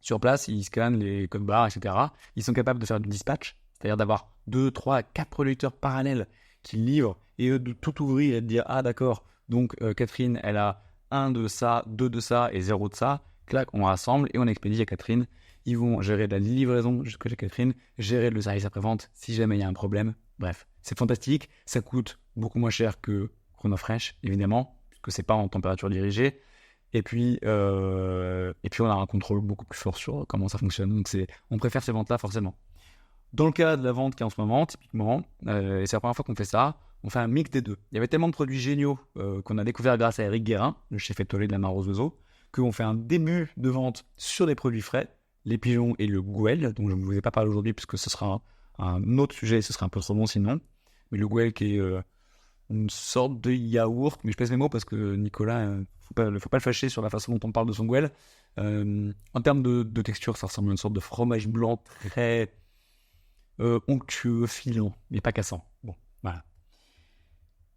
Sur place, ils scannent les codes barres, etc. Ils sont capables de faire du dispatch, c'est-à-dire d'avoir 2, 3, 4 producteurs parallèles qui livrent et eux de tout ouvrir et de dire « Ah d'accord, donc Catherine, elle a 1 de ça, 2 de ça et 0 de ça. » Clac, on rassemble et on expédie à Catherine. Ils vont gérer de la livraison jusqu'à chez Catherine, gérer le service après-vente si jamais il y a un problème. Bref, c'est fantastique. Ça coûte beaucoup moins cher que Chronofresh, évidemment, puisque c'est pas en température dirigée. Et puis on a un contrôle beaucoup plus fort sur comment ça fonctionne. Donc on préfère ces ventes-là forcément. Dans le cas de la vente qui est en ce moment, typiquement, et c'est la première fois qu'on fait ça, on fait un mix des deux. Il y avait tellement de produits géniaux qu'on a découvert grâce à Eric Guérin, le chef étoilé de la Mare aux Oiseaux, qu'on fait un début de vente sur des produits frais, les pigeons et le Gouel, dont je ne vous ai pas parlé aujourd'hui puisque ce sera un autre sujet, ce sera un peu trop bon sinon. Mais le Gouel qui est une sorte de yaourt, mais je pèse mes mots parce que Nicolas, faut pas le fâcher sur la façon dont on parle de son Gouel. En termes de texture, ça ressemble à une sorte de fromage blanc très onctueux, filant, mais pas cassant. Bon, voilà.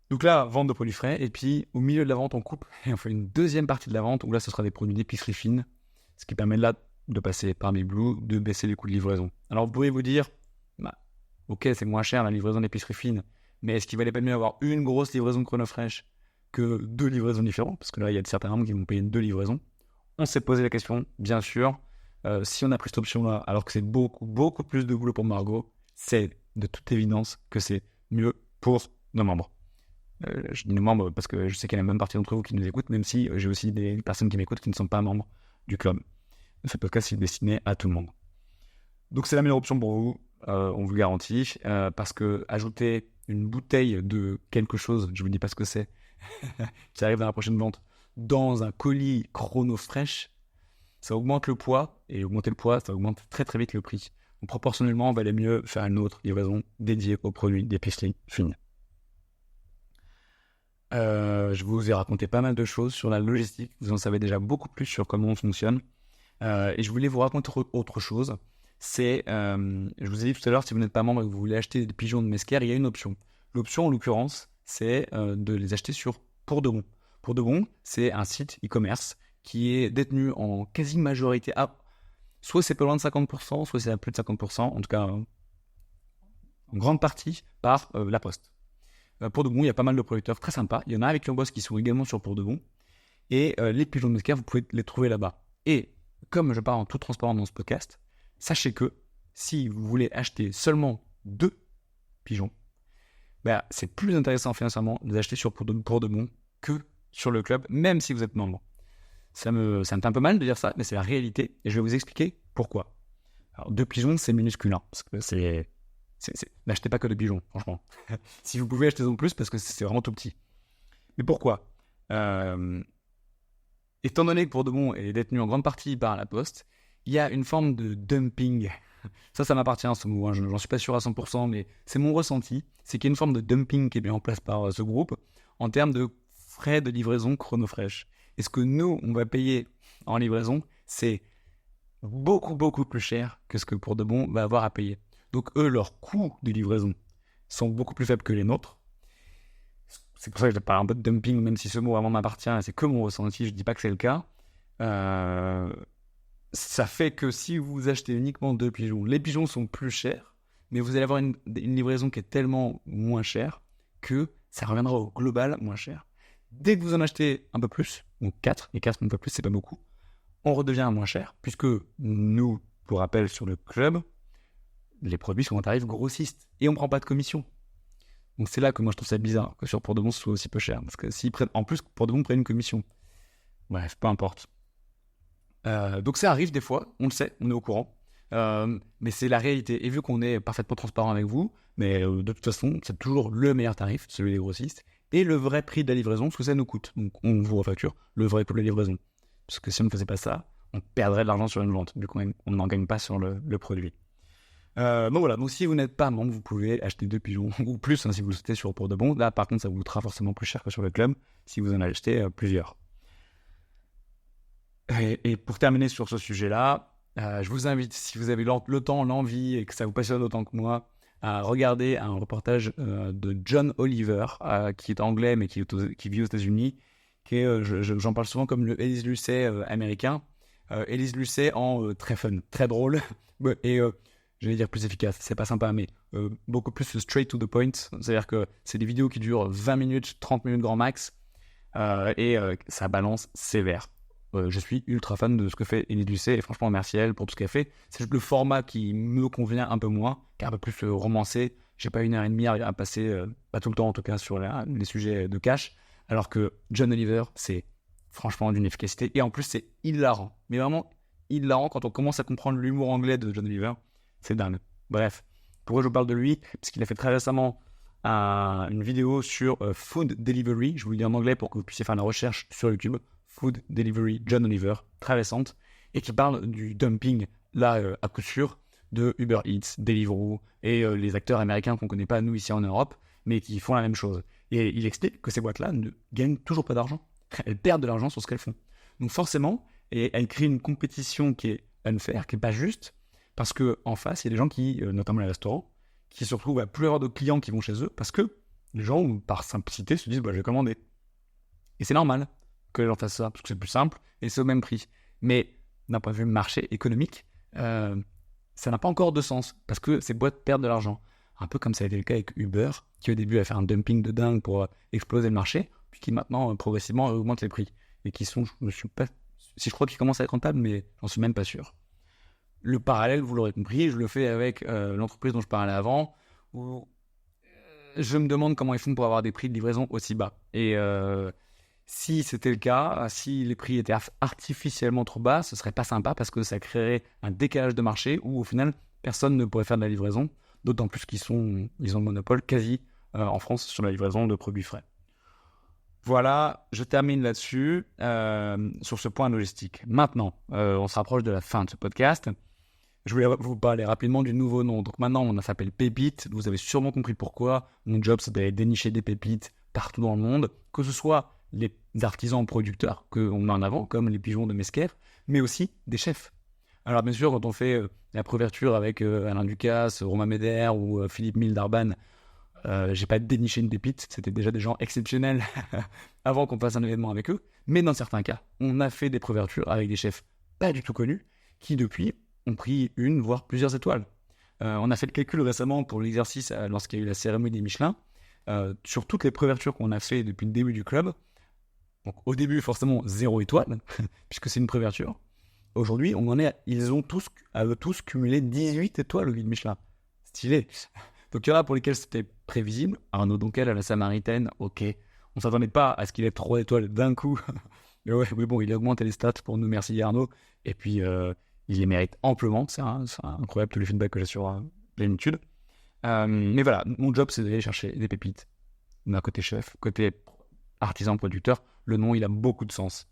Donc là, vente de produits frais, et puis au milieu de la vente, on coupe et on fait une deuxième partie de la vente où là, ce sera des produits d'épicerie fine, ce qui permet là de passer par mes Blue, de baisser les coûts de livraison. Alors vous pourriez vous dire, ok, c'est moins cher la livraison d'épicerie fine, mais est-ce qu'il valait pas mieux avoir une grosse livraison de Chronofresh que 2 livraisons différentes? Parce que là, il y a certains membres qui vont payer 2 livraisons. On s'est posé la question, bien sûr. Si on a pris cette option-là, alors que c'est beaucoup, beaucoup plus de boulot pour Margot, c'est de toute évidence que c'est mieux pour nos membres. Je dis nos membres parce que je sais qu'il y a la même partie d'entre vous qui nous écoutent, même si j'ai aussi des personnes qui m'écoutent qui ne sont pas membres du club. Ce podcast est destiné à tout le monde. Donc c'est la meilleure option pour vous, on vous le garantit, parce que ajouter une bouteille de quelque chose, je vous dis pas ce que c'est, qui arrive dans la prochaine vente, dans un colis Chronofresh, ça augmente le poids, et augmenter le poids, ça augmente très très vite le prix. Donc proportionnellement, on valait mieux faire une autre livraison dédiée aux produits d'épicerie fine. Je vous ai raconté pas mal de choses sur la logistique, vous en savez déjà beaucoup plus sur comment on fonctionne. Et je voulais vous raconter autre chose. C'est, je vous ai dit tout à l'heure, si vous n'êtes pas membre et que vous voulez acheter des pigeons de Mesquer, il y a une option. L'option, en l'occurrence, c'est de les acheter sur Pour de Bon. Pour de Bon, c'est un site e-commerce qui est détenu en quasi majorité, soit c'est pas loin de 50%, soit c'est à plus de 50%, en tout cas en grande partie par La Poste. Pour de Bon, il y a pas mal de producteurs très sympas. Il y en a avec leur boss qui sont également sur Pour de Bon. Et les pigeons de Mesquer, vous pouvez les trouver là-bas. Et comme je parle en toute transparence dans ce podcast, sachez que si vous voulez acheter seulement 2 pigeons, c'est plus intéressant financièrement de les acheter sur Pour de Bon que sur le club, même si vous êtes membre. Ça me fait un peu mal de dire ça, mais c'est la réalité, et je vais vous expliquer pourquoi. Alors 2 pigeons, c'est minuscule, parce que n'achetez pas que 2 pigeons, franchement. Si vous pouvez, achetez-en plus, parce que c'est vraiment tout petit. Mais pourquoi étant donné que Pour de Bon est détenu en grande partie par La Poste, il y a une forme de dumping. Ça m'appartient ce mot, j'en suis pas sûr à 100%, mais c'est mon ressenti. C'est qu'il y a une forme de dumping qui est mis en place par ce groupe en termes de frais de livraison Chronofresh. Et ce que nous, on va payer en livraison, c'est beaucoup, beaucoup plus cher que ce que Pour de Bon va avoir à payer. Donc eux, leurs coûts de livraison sont beaucoup plus faibles que les nôtres. C'est pour ça que je parle un peu de dumping, même si ce mot vraiment m'appartient, c'est que mon ressenti, je dis pas que c'est le cas. Ça fait que si vous achetez uniquement 2 pigeons, les pigeons sont plus chers, mais vous allez avoir une livraison qui est tellement moins chère que ça reviendra au global moins cher. Dès que vous en achetez un peu plus, donc 4, et 4 un peu plus, c'est pas beaucoup, on redevient moins cher, puisque nous, pour rappel sur le club, les produits sont en tarif grossiste, et on prend pas de commission. Donc c'est là que moi je trouve ça bizarre que sur Pour de Bon ce soit aussi peu cher, parce que s'ils prennent, en plus Pour de Bon prennent une commission. Bref, peu importe. Donc ça arrive des fois, on le sait, on est au courant, mais c'est la réalité. Et vu qu'on est parfaitement transparent avec vous, mais de toute façon, c'est toujours le meilleur tarif, celui des grossistes, et le vrai prix de la livraison, ce que ça nous coûte. Donc on vous refacture le vrai coût de la livraison. Parce que si on ne faisait pas ça, on perdrait de l'argent sur une vente, vu qu'on n'en gagne pas sur le produit. Donc voilà, donc si vous n'êtes pas membre, vous pouvez acheter 2 pigeons, ou plus si vous le souhaitez sur Pour de Bon. Là par contre, ça vous coûtera forcément plus cher que sur le club, si vous en achetez plusieurs. Et pour terminer sur ce sujet-là, je vous invite, si vous avez le temps, l'envie et que ça vous passionne autant que moi, à regarder un reportage de John Oliver, qui est anglais mais qui vit aux États-Unis, qui est, j'en parle souvent comme le Elise Lucet américain. Élise Lucet en très fun, très drôle, et j'allais dire plus efficace, c'est pas sympa, mais beaucoup plus straight to the point. C'est-à-dire que c'est des vidéos qui durent 20 minutes, 30 minutes grand max, et ça balance sévère. Je suis ultra fan de ce que fait Élise Lucet, et franchement, merci à elle pour tout ce qu'elle fait. C'est juste le format qui me convient un peu moins, car un peu plus romancé. J'ai pas 1h30 à passer, pas tout le temps en tout cas, sur les sujets de cash, alors que John Oliver, c'est franchement d'une efficacité, et en plus, c'est hilarant. Mais vraiment hilarant quand on commence à comprendre l'humour anglais de John Oliver. C'est dingue. Bref, pourquoi je vous parle de lui? Parce qu'il a fait très récemment une vidéo sur food delivery. Je vous le dis en anglais pour que vous puissiez faire la recherche sur YouTube. Food delivery John Oliver, très récente, et qui parle du dumping, là, à coup sûr, de Uber Eats, Deliveroo et les acteurs américains qu'on ne connaît pas, nous, ici en Europe, mais qui font la même chose. Et il explique que ces boîtes-là ne gagnent toujours pas d'argent. Elles perdent de l'argent sur ce qu'elles font. Donc forcément, et elles créent une compétition qui est unfair, qui n'est pas juste, parce qu'en face, il y a des gens qui, notamment les restaurants, qui se retrouvent à plus avoir de clients qui vont chez eux, parce que les gens, par simplicité, se disent bah, « je vais commander ». Et c'est normal que les gens fassent ça, parce que c'est plus simple, et c'est au même prix. Mais d'un point de vue marché économique, ça n'a pas encore de sens, parce que ces boîtes perdent de l'argent. Un peu comme ça a été le cas avec Uber, qui au début a fait un dumping de dingue pour exploser le marché, puis qui maintenant, progressivement, augmente les prix. Et qui sont, je crois qu'ils commencent à être rentables, mais j'en suis même pas sûr. Le parallèle, vous l'aurez compris, je le fais avec l'entreprise dont je parlais avant, où je me demande comment ils font pour avoir des prix de livraison aussi bas. Et si c'était le cas, si les prix étaient artificiellement trop bas, ce serait pas sympa parce que ça créerait un décalage de marché où au final, personne ne pourrait faire de la livraison, d'autant plus ils ont le monopole quasi en France sur la livraison de produits frais. Voilà, je termine là-dessus, sur ce point logistique. Maintenant, on se rapproche de la fin de ce podcast. Je voulais vous parler rapidement du nouveau nom. Donc maintenant, on s'appelle Pépite. Vous avez sûrement compris pourquoi. Mon job, c'est d'aller dénicher des pépites partout dans le monde, que ce soit les artisans producteurs qu'on met en avant, comme les pigeons de Mesquer, mais aussi des chefs. Alors bien sûr, quand on fait la préouverture avec Alain Ducasse, Romain Médère ou Philippe Mille d'Arban, j'ai pas déniché une pépite, c'était déjà des gens exceptionnels avant qu'on fasse un événement avec eux. Mais dans certains cas, on a fait des préouvertures avec des chefs pas du tout connus, qui depuis ont pris une, voire plusieurs étoiles. On a fait le calcul récemment pour l'exercice lorsqu'il y a eu la cérémonie des Michelin. Sur toutes les préouvertures qu'on a fait depuis le début du club, donc au début forcément 0 étoile, puisque c'est une préouverture. Aujourd'hui, ils ont tous cumulé 18 étoiles au guide Michelin. Stylé. Donc il y en a pour lesquels c'était prévisible. Arnaud Donquel à la Samaritaine, ok. On s'attendait pas à ce qu'il ait 3 étoiles d'un coup. Mais ouais, oui, bon, il a augmenté les stats pour nous, merci Arnaud. Et puis, il les mérite amplement. C'est incroyable tous les feedbacks que j'ai sur plénitude. Mais voilà, mon job, c'est d'aller chercher des pépites. D'un côté chef, côté artisan producteur, le nom, il a beaucoup de sens.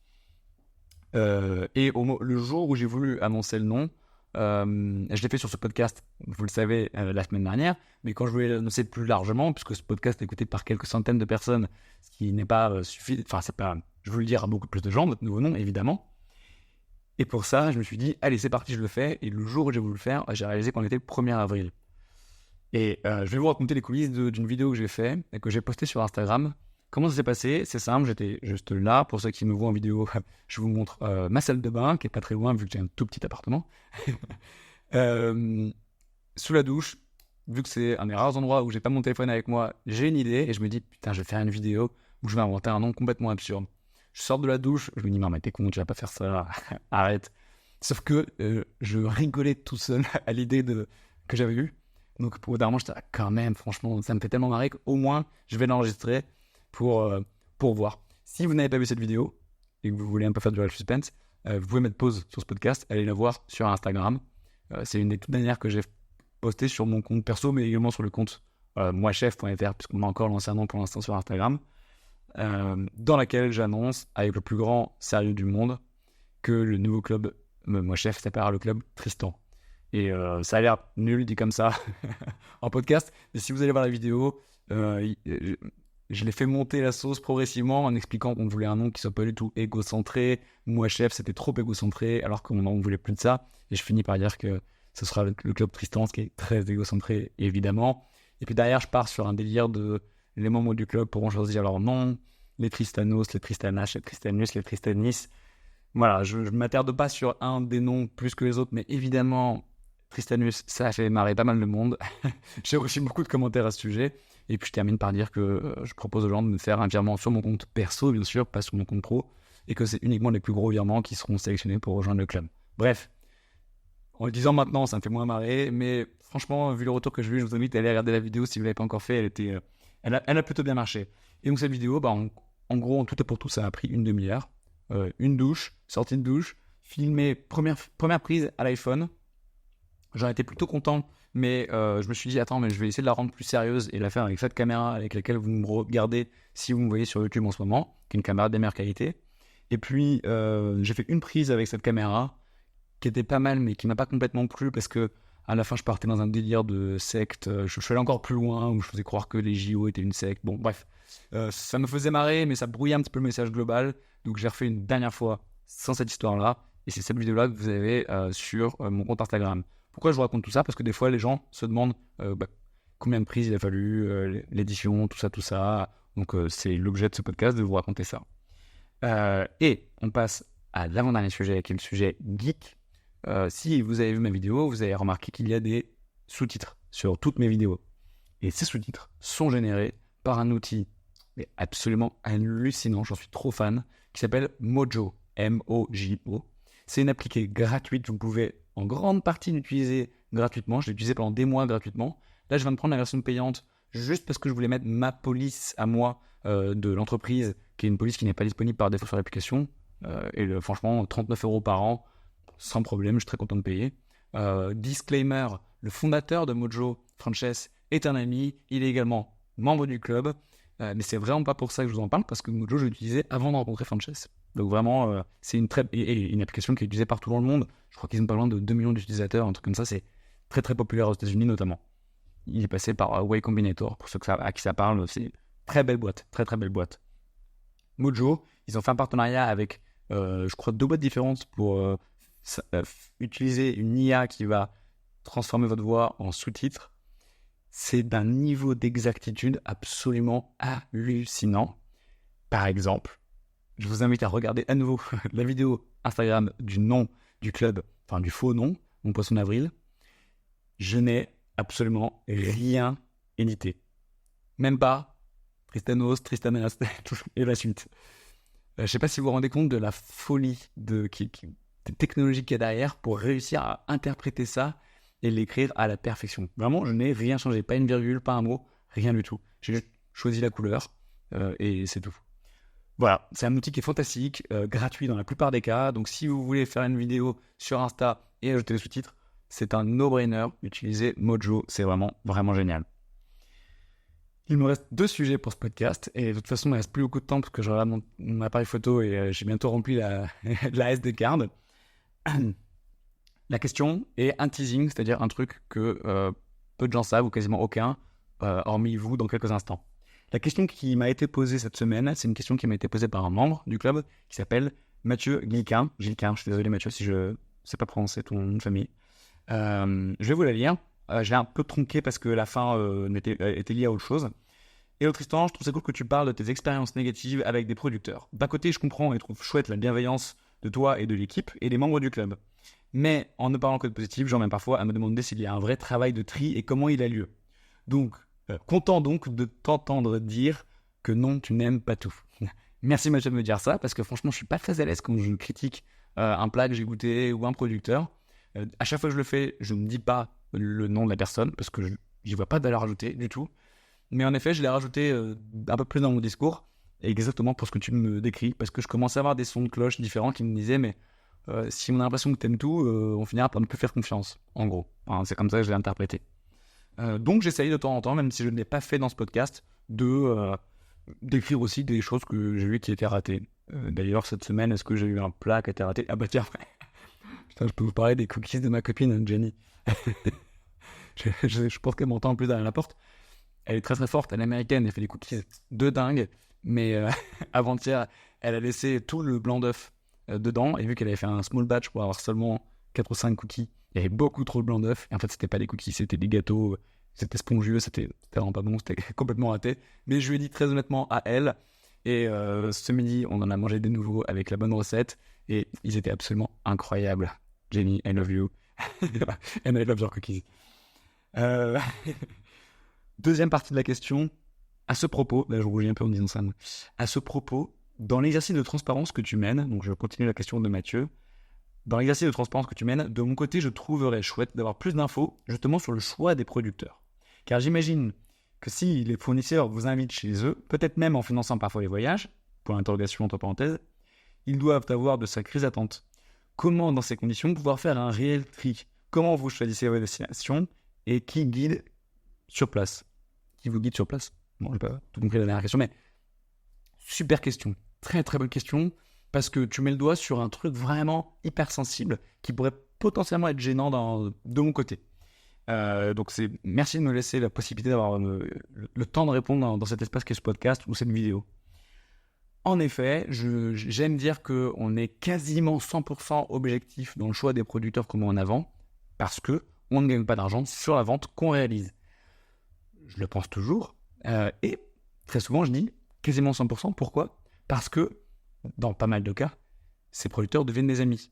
Et le jour où j'ai voulu annoncer le nom, je l'ai fait sur ce podcast, vous le savez, la semaine dernière, mais quand je voulais l'annoncer plus largement, puisque ce podcast est écouté par quelques centaines de personnes, ce qui n'est pas suffisant, enfin, c'est pas, je veux le dire à beaucoup plus de gens, notre nouveau nom, évidemment. Et pour ça, je me suis dit, allez, c'est parti, je le fais. Et le jour où j'ai voulu le faire, j'ai réalisé qu'on était le 1er avril. Et je vais vous raconter les coulisses d'une vidéo que j'ai faite et que j'ai postée sur Instagram. Comment ça s'est passé? C'est simple, j'étais juste là. Pour ceux qui me voient en vidéo, je vous montre ma salle de bain, qui est pas très loin vu que j'ai un tout petit appartement. Sous la douche, vu que c'est un des rares endroits où j'ai pas mon téléphone avec moi, j'ai une idée et je me dis, putain, je vais faire une vidéo où je vais inventer un nom complètement absurde. Je sors de la douche, je me dis, non, mais t'es con, tu vas pas faire ça, arrête. Sauf que je rigolais tout seul à l'idée que j'avais eue. Donc, pour d'un moment, j'étais quand même, franchement, ça me fait tellement marrer qu'au moins, je vais l'enregistrer pour voir. Si vous n'avez pas vu cette vidéo et que vous voulez un peu faire du real suspense, vous pouvez mettre pause sur ce podcast, allez la voir sur Instagram. C'est une des toutes dernières que j'ai postées sur mon compte perso, mais également sur le compte moichef.fr, puisqu'on a encore lancé un nom pour l'instant sur Instagram. Dans laquelle j'annonce avec le plus grand sérieux du monde que le nouveau club Moi Chef s'appellera le club Tristan. Et ça a l'air nul dit comme ça en podcast, mais si vous allez voir la vidéo, je l'ai fait monter la sauce progressivement en expliquant qu'on voulait un nom qui soit pas du tout égocentré. Moi Chef, c'était trop égocentré alors qu'on n'en voulait plus de ça, et je finis par dire que ce sera le club Tristan, ce qui est très égocentré évidemment. Et puis derrière, je pars sur un délire de les membres du club pourront choisir leur nom, les Tristanos, les Tristanas, les Tristanus, les Tristanis. Voilà, je ne m'attarde pas sur un des noms plus que les autres, mais évidemment, Tristanus, ça a fait marrer pas mal de monde. J'ai reçu beaucoup de commentaires à ce sujet. Et puis je termine par dire que je propose aux gens de me faire un virement sur mon compte perso, bien sûr, pas sur mon compte pro, et que c'est uniquement les plus gros virements qui seront sélectionnés pour rejoindre le club. Bref, en le disant maintenant, ça me fait moins marrer, mais franchement, vu le retour que j'ai eu, je vous invite à aller regarder la vidéo si vous ne l'avez pas encore fait. Elle a plutôt bien marché. Et donc cette vidéo, en gros, en tout et pour tout, ça a pris une demi-heure. Une douche, sortie de douche, filmé, première prise à l'iPhone. J'en étais plutôt content, mais je me suis dit, attends, mais je vais essayer de la rendre plus sérieuse et la faire avec cette caméra avec laquelle vous me regardez si vous me voyez sur YouTube en ce moment, qui est une caméra de meilleure qualité. Et puis, j'ai fait une prise avec cette caméra qui était pas mal, mais qui m'a pas complètement plu parce que à la fin, je partais dans un délire de secte. Je suis allé encore plus loin, où je faisais croire que les JO étaient une secte. Bon, bref. Ça me faisait marrer, mais ça brouillait un petit peu le message global. Donc, j'ai refait une dernière fois sans cette histoire-là. Et c'est cette vidéo-là que vous avez sur mon compte Instagram. Pourquoi je vous raconte tout ça? Parce que des fois, les gens se demandent combien de prises il a fallu, l'édition, tout ça. Donc, c'est l'objet de ce podcast de vous raconter ça. Et on passe à l'avant-dernier sujet, qui est le sujet geek. Si vous avez vu ma vidéo, vous avez remarqué qu'il y a des sous-titres sur toutes mes vidéos. Et ces sous-titres sont générés par un outil absolument hallucinant, j'en suis trop fan, qui s'appelle Mojo, M-O-J-O. C'est une appli qui est gratuite, vous pouvez en grande partie l'utiliser gratuitement. Je l'ai utilisé pendant des mois gratuitement. Là, je viens de prendre la version payante juste parce que je voulais mettre ma police à moi de l'entreprise, qui est une police qui n'est pas disponible par défaut sur l'application. Franchement, 39 € par an, sans problème, je suis très content de payer. Disclaimer, le fondateur de Mojo, Frances, est un ami, il est également membre du club, mais c'est vraiment pas pour ça que je vous en parle, parce que Mojo, je l'ai utilisé avant de rencontrer Frances. Donc vraiment, c'est une application qui est utilisée partout dans le monde. Je crois qu'ils ont pas loin de 2 millions d'utilisateurs, un truc comme ça, c'est très très populaire aux États-Unis notamment. Il est passé par Way Combinator, pour ceux à qui ça parle, c'est très belle boîte, très très belle boîte. Mojo, ils ont fait un partenariat avec, je crois, 2 boîtes différentes pour utiliser une IA qui va transformer votre voix en sous-titres. C'est d'un niveau d'exactitude absolument hallucinant. Par exemple, je vous invite à regarder à nouveau la vidéo Instagram du nom du club, enfin du faux nom, mon poisson d'avril. Je n'ai absolument rien édité. Même pas Tristanos, Tristanas et la suite. Je ne sais pas si vous vous rendez compte de la folie des technologies qu'il y a derrière pour réussir à interpréter ça et l'écrire à la perfection. Vraiment, je n'ai rien changé. Pas une virgule, pas un mot, rien du tout. J'ai choisi la couleur et c'est tout. Voilà, c'est un outil qui est fantastique, gratuit dans la plupart des cas. Donc si vous voulez faire une vidéo sur Insta et ajouter les sous-titres, c'est un no-brainer. Utilisez Mojo, c'est vraiment, vraiment génial. Il me reste 2 sujets pour ce podcast, et de toute façon, il ne reste plus beaucoup de temps parce que je regarde mon appareil photo et j'ai bientôt rempli la SD card. La question est un teasing, c'est-à-dire un truc que peu de gens savent, ou quasiment aucun, hormis vous dans quelques instants. La question qui m'a été posée cette semaine, c'est une question qui m'a été posée par un membre du club qui s'appelle Mathieu Gilquin. Gilquin, je suis désolé Mathieu si je ne sais pas prononcer ton nom de famille. Je vais vous la lire. Je l'ai un peu tronqué parce que la fin était liée à autre chose. Et Tristan, je trouve ça cool que tu parles de tes expériences négatives avec des producteurs. D'un côté, je comprends et trouve chouette la bienveillance de toi et de l'équipe et des membres du club. Mais en ne parlant que de positif, j'en viens parfois à me demander s'il y a un vrai travail de tri et comment il a lieu. Donc, content donc de t'entendre dire que non, tu n'aimes pas tout. Merci Mathieu de me dire ça, parce que franchement, je suis pas très à l'aise quand je critique un plat que j'ai goûté ou un producteur. À chaque fois que je le fais, je ne dis pas le nom de la personne, parce que j'y vois pas de valeur ajoutée du tout. Mais en effet, je l'ai rajouté un peu plus dans mon discours, exactement pour ce que tu me décris, parce que je commençais à avoir des sons de cloche différents qui me disaient, mais si on a l'impression que t'aimes tout, on finira par ne plus faire confiance, en gros. Enfin, c'est comme ça que je l'ai interprété. Donc j'essaye de temps en temps, même si je ne l'ai pas fait dans ce podcast, d'écrire aussi des choses que j'ai vues qui étaient ratées. D'ailleurs, cette semaine, est-ce que j'ai eu un plat qui a été raté? Ah bah tiens, putain, je peux vous parler des cookies de ma copine, Jenny. je pense qu'elle m'entend en plus derrière la porte. Elle est très très forte, elle est américaine, elle fait des cookies de dingue, mais avant-hier, elle a laissé tout le blanc d'œuf dedans, et vu qu'elle avait fait un small batch pour avoir seulement 4 ou 5 cookies, il y avait beaucoup trop de blanc d'œuf, et en fait c'était pas des cookies, c'était des gâteaux, c'était spongieux, c'était vraiment pas bon, c'était complètement raté, mais je lui ai dit très honnêtement à elle, Et ce midi, on en a mangé des nouveaux avec la bonne recette. Et ils étaient absolument incroyables. Jenny, I love you. And I love your cookies. Deuxième partie de la question. À ce propos, là je rougis un peu en disant ça. À ce propos, dans l'exercice de transparence que tu mènes, donc je continue la question de Mathieu, dans l'exercice de transparence que tu mènes, de mon côté, je trouverais chouette d'avoir plus d'infos justement sur le choix des producteurs. Car j'imagine que si les fournisseurs vous invitent chez eux, peut-être même en finançant parfois les voyages, pour l'interrogation entre parenthèses, ils doivent avoir de sacrées attentes. Comment, dans ces conditions, pouvoir faire un réel tri ? Comment vous choisissez vos destinations et qui guide sur place ? Qui vous guide sur place ? Bon, je n'ai pas tout compris la dernière question, mais super question. Très très bonne question, parce que tu mets le doigt sur un truc vraiment hyper sensible qui pourrait potentiellement être gênant de mon côté. Donc merci de me laisser la possibilité d'avoir le temps de répondre dans cet espace qu'est ce podcast ou cette vidéo. En effet, j'aime dire qu'on est quasiment 100% objectif dans le choix des producteurs qu'on met en avant, parce qu'on ne gagne pas d'argent sur la vente qu'on réalise. Je le pense toujours. Et très souvent, je dis quasiment 100%. Pourquoi ? Parce que, dans pas mal de cas, ces producteurs deviennent des amis.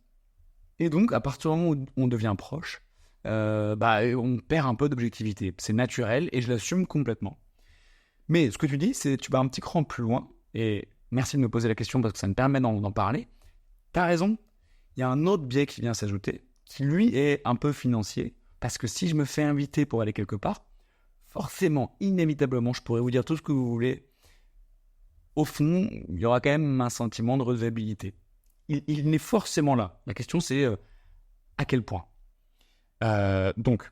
Et donc, à partir du moment où on devient proche, on perd un peu d'objectivité. C'est naturel et je l'assume complètement. Mais ce que tu dis, c'est tu vas un petit cran plus loin. Et merci de me poser la question parce que ça me permet d'en parler. Tu as raison. Il y a un autre biais qui vient s'ajouter, qui lui est un peu financier. Parce que si je me fais inviter pour aller quelque part, forcément, inévitablement, je pourrais vous dire tout ce que vous voulez. Au fond, il y aura quand même un sentiment de redevabilité. Il est forcément là. La question, c'est à quel point. Donc,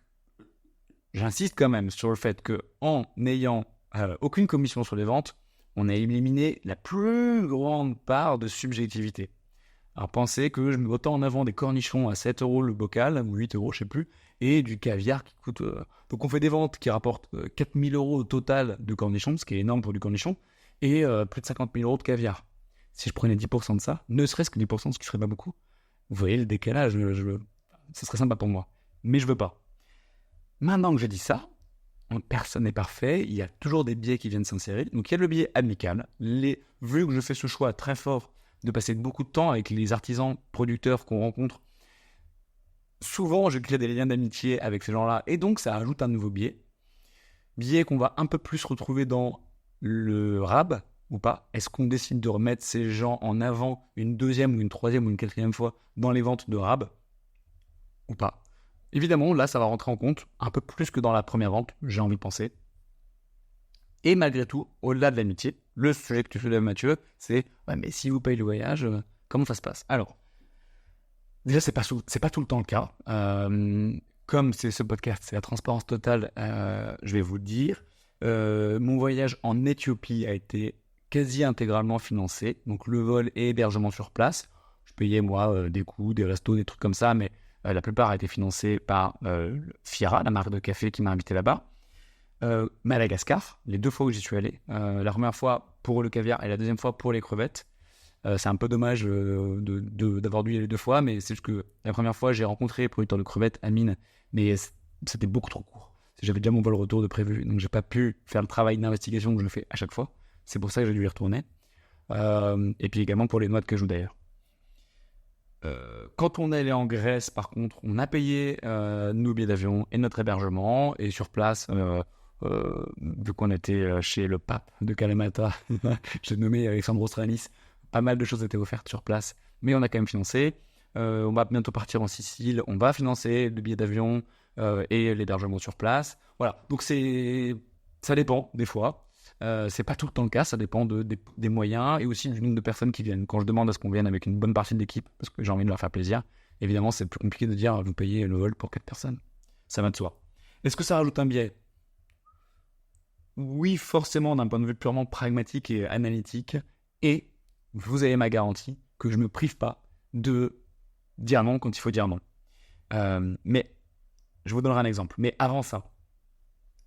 j'insiste quand même sur le fait qu'en n'ayant aucune commission sur les ventes, on a éliminé la plus grande part de subjectivité. Alors, pensez que je mets autant en avant des cornichons à 7 € le bocal, ou 8 €, je ne sais plus, et du caviar qui coûte... Donc on fait des ventes qui rapportent 4 000 € au total de cornichons, ce qui est énorme pour du cornichon, et plus de 50 000 € de caviar. Si je prenais 10% de ça, ne serait-ce que 10%, ce qui serait pas beaucoup, vous voyez le décalage, ce serait sympa pour moi. Mais je veux pas. Maintenant que je dis ça, personne n'est parfait, il y a toujours des biais qui viennent s'insérer. Donc il y a le biais amical. Vu que je fais ce choix très fort de passer beaucoup de temps avec les artisans producteurs qu'on rencontre, souvent, je crée des liens d'amitié avec ces gens-là, et donc ça ajoute un nouveau biais. Biais qu'on va un peu plus retrouver dans le RAB, ou pas. Est-ce qu'on décide de remettre ces gens en avant une deuxième, ou une troisième, ou une quatrième fois dans les ventes de RAB, ou pas ? Évidemment, là, ça va rentrer en compte, un peu plus que dans la première vente, j'ai envie de penser. Et malgré tout, au-delà de l'amitié, le sujet que tu soulèves, Mathieu, c'est « Ouais, mais si vous payez le voyage, comment ça se passe ?» Alors, déjà, c'est pas tout le temps le cas. Comme c'est ce podcast, c'est la transparence totale, je vais vous le dire. Mon voyage en Éthiopie a été quasi intégralement financé. Donc, le vol et hébergement sur place. Je payais, moi, des coûts, des restos, des trucs comme ça, mais la plupart a été financé par Fiera, la marque de café qui m'a invité là-bas. Madagascar, les 2 fois où j'y suis allé. La première fois pour le caviar et la deuxième fois pour les crevettes. C'est un peu dommage d'avoir dû y aller 2 fois, mais c'est juste que la première fois, j'ai rencontré le producteur de crevettes, Amine, mais c'était beaucoup trop court. J'avais déjà mon vol retour de prévu, donc j'ai pas pu faire le travail d'investigation que je fais à chaque fois. C'est pour ça que j'ai dû y retourner. Et puis également pour les noix de cajou d'ailleurs. Quand on est allé en Grèce, par contre, on a payé nos billets d'avion et notre hébergement, et sur place... vu qu'on était chez le pape de Kalamata, j'ai nommé Alexandros Stranis, pas mal de choses étaient offertes sur place, mais on a quand même financé. On va bientôt partir en Sicile, on va financer le billet d'avion et l'hébergement sur place. Voilà, donc ça dépend des fois. C'est pas tout le temps le cas, ça dépend des moyens et aussi du nombre de personnes qui viennent. Quand je demande à ce qu'on vienne avec une bonne partie de l'équipe, parce que j'ai envie de leur faire plaisir, évidemment c'est plus compliqué de dire vous payez le vol pour 4 personnes. Ça va de soi. Est-ce que ça rajoute un biais ? Oui, forcément, d'un point de vue purement pragmatique et analytique, et vous avez ma garantie que je ne me prive pas de dire non quand il faut dire non. Mais je vous donnerai un exemple. Mais avant ça,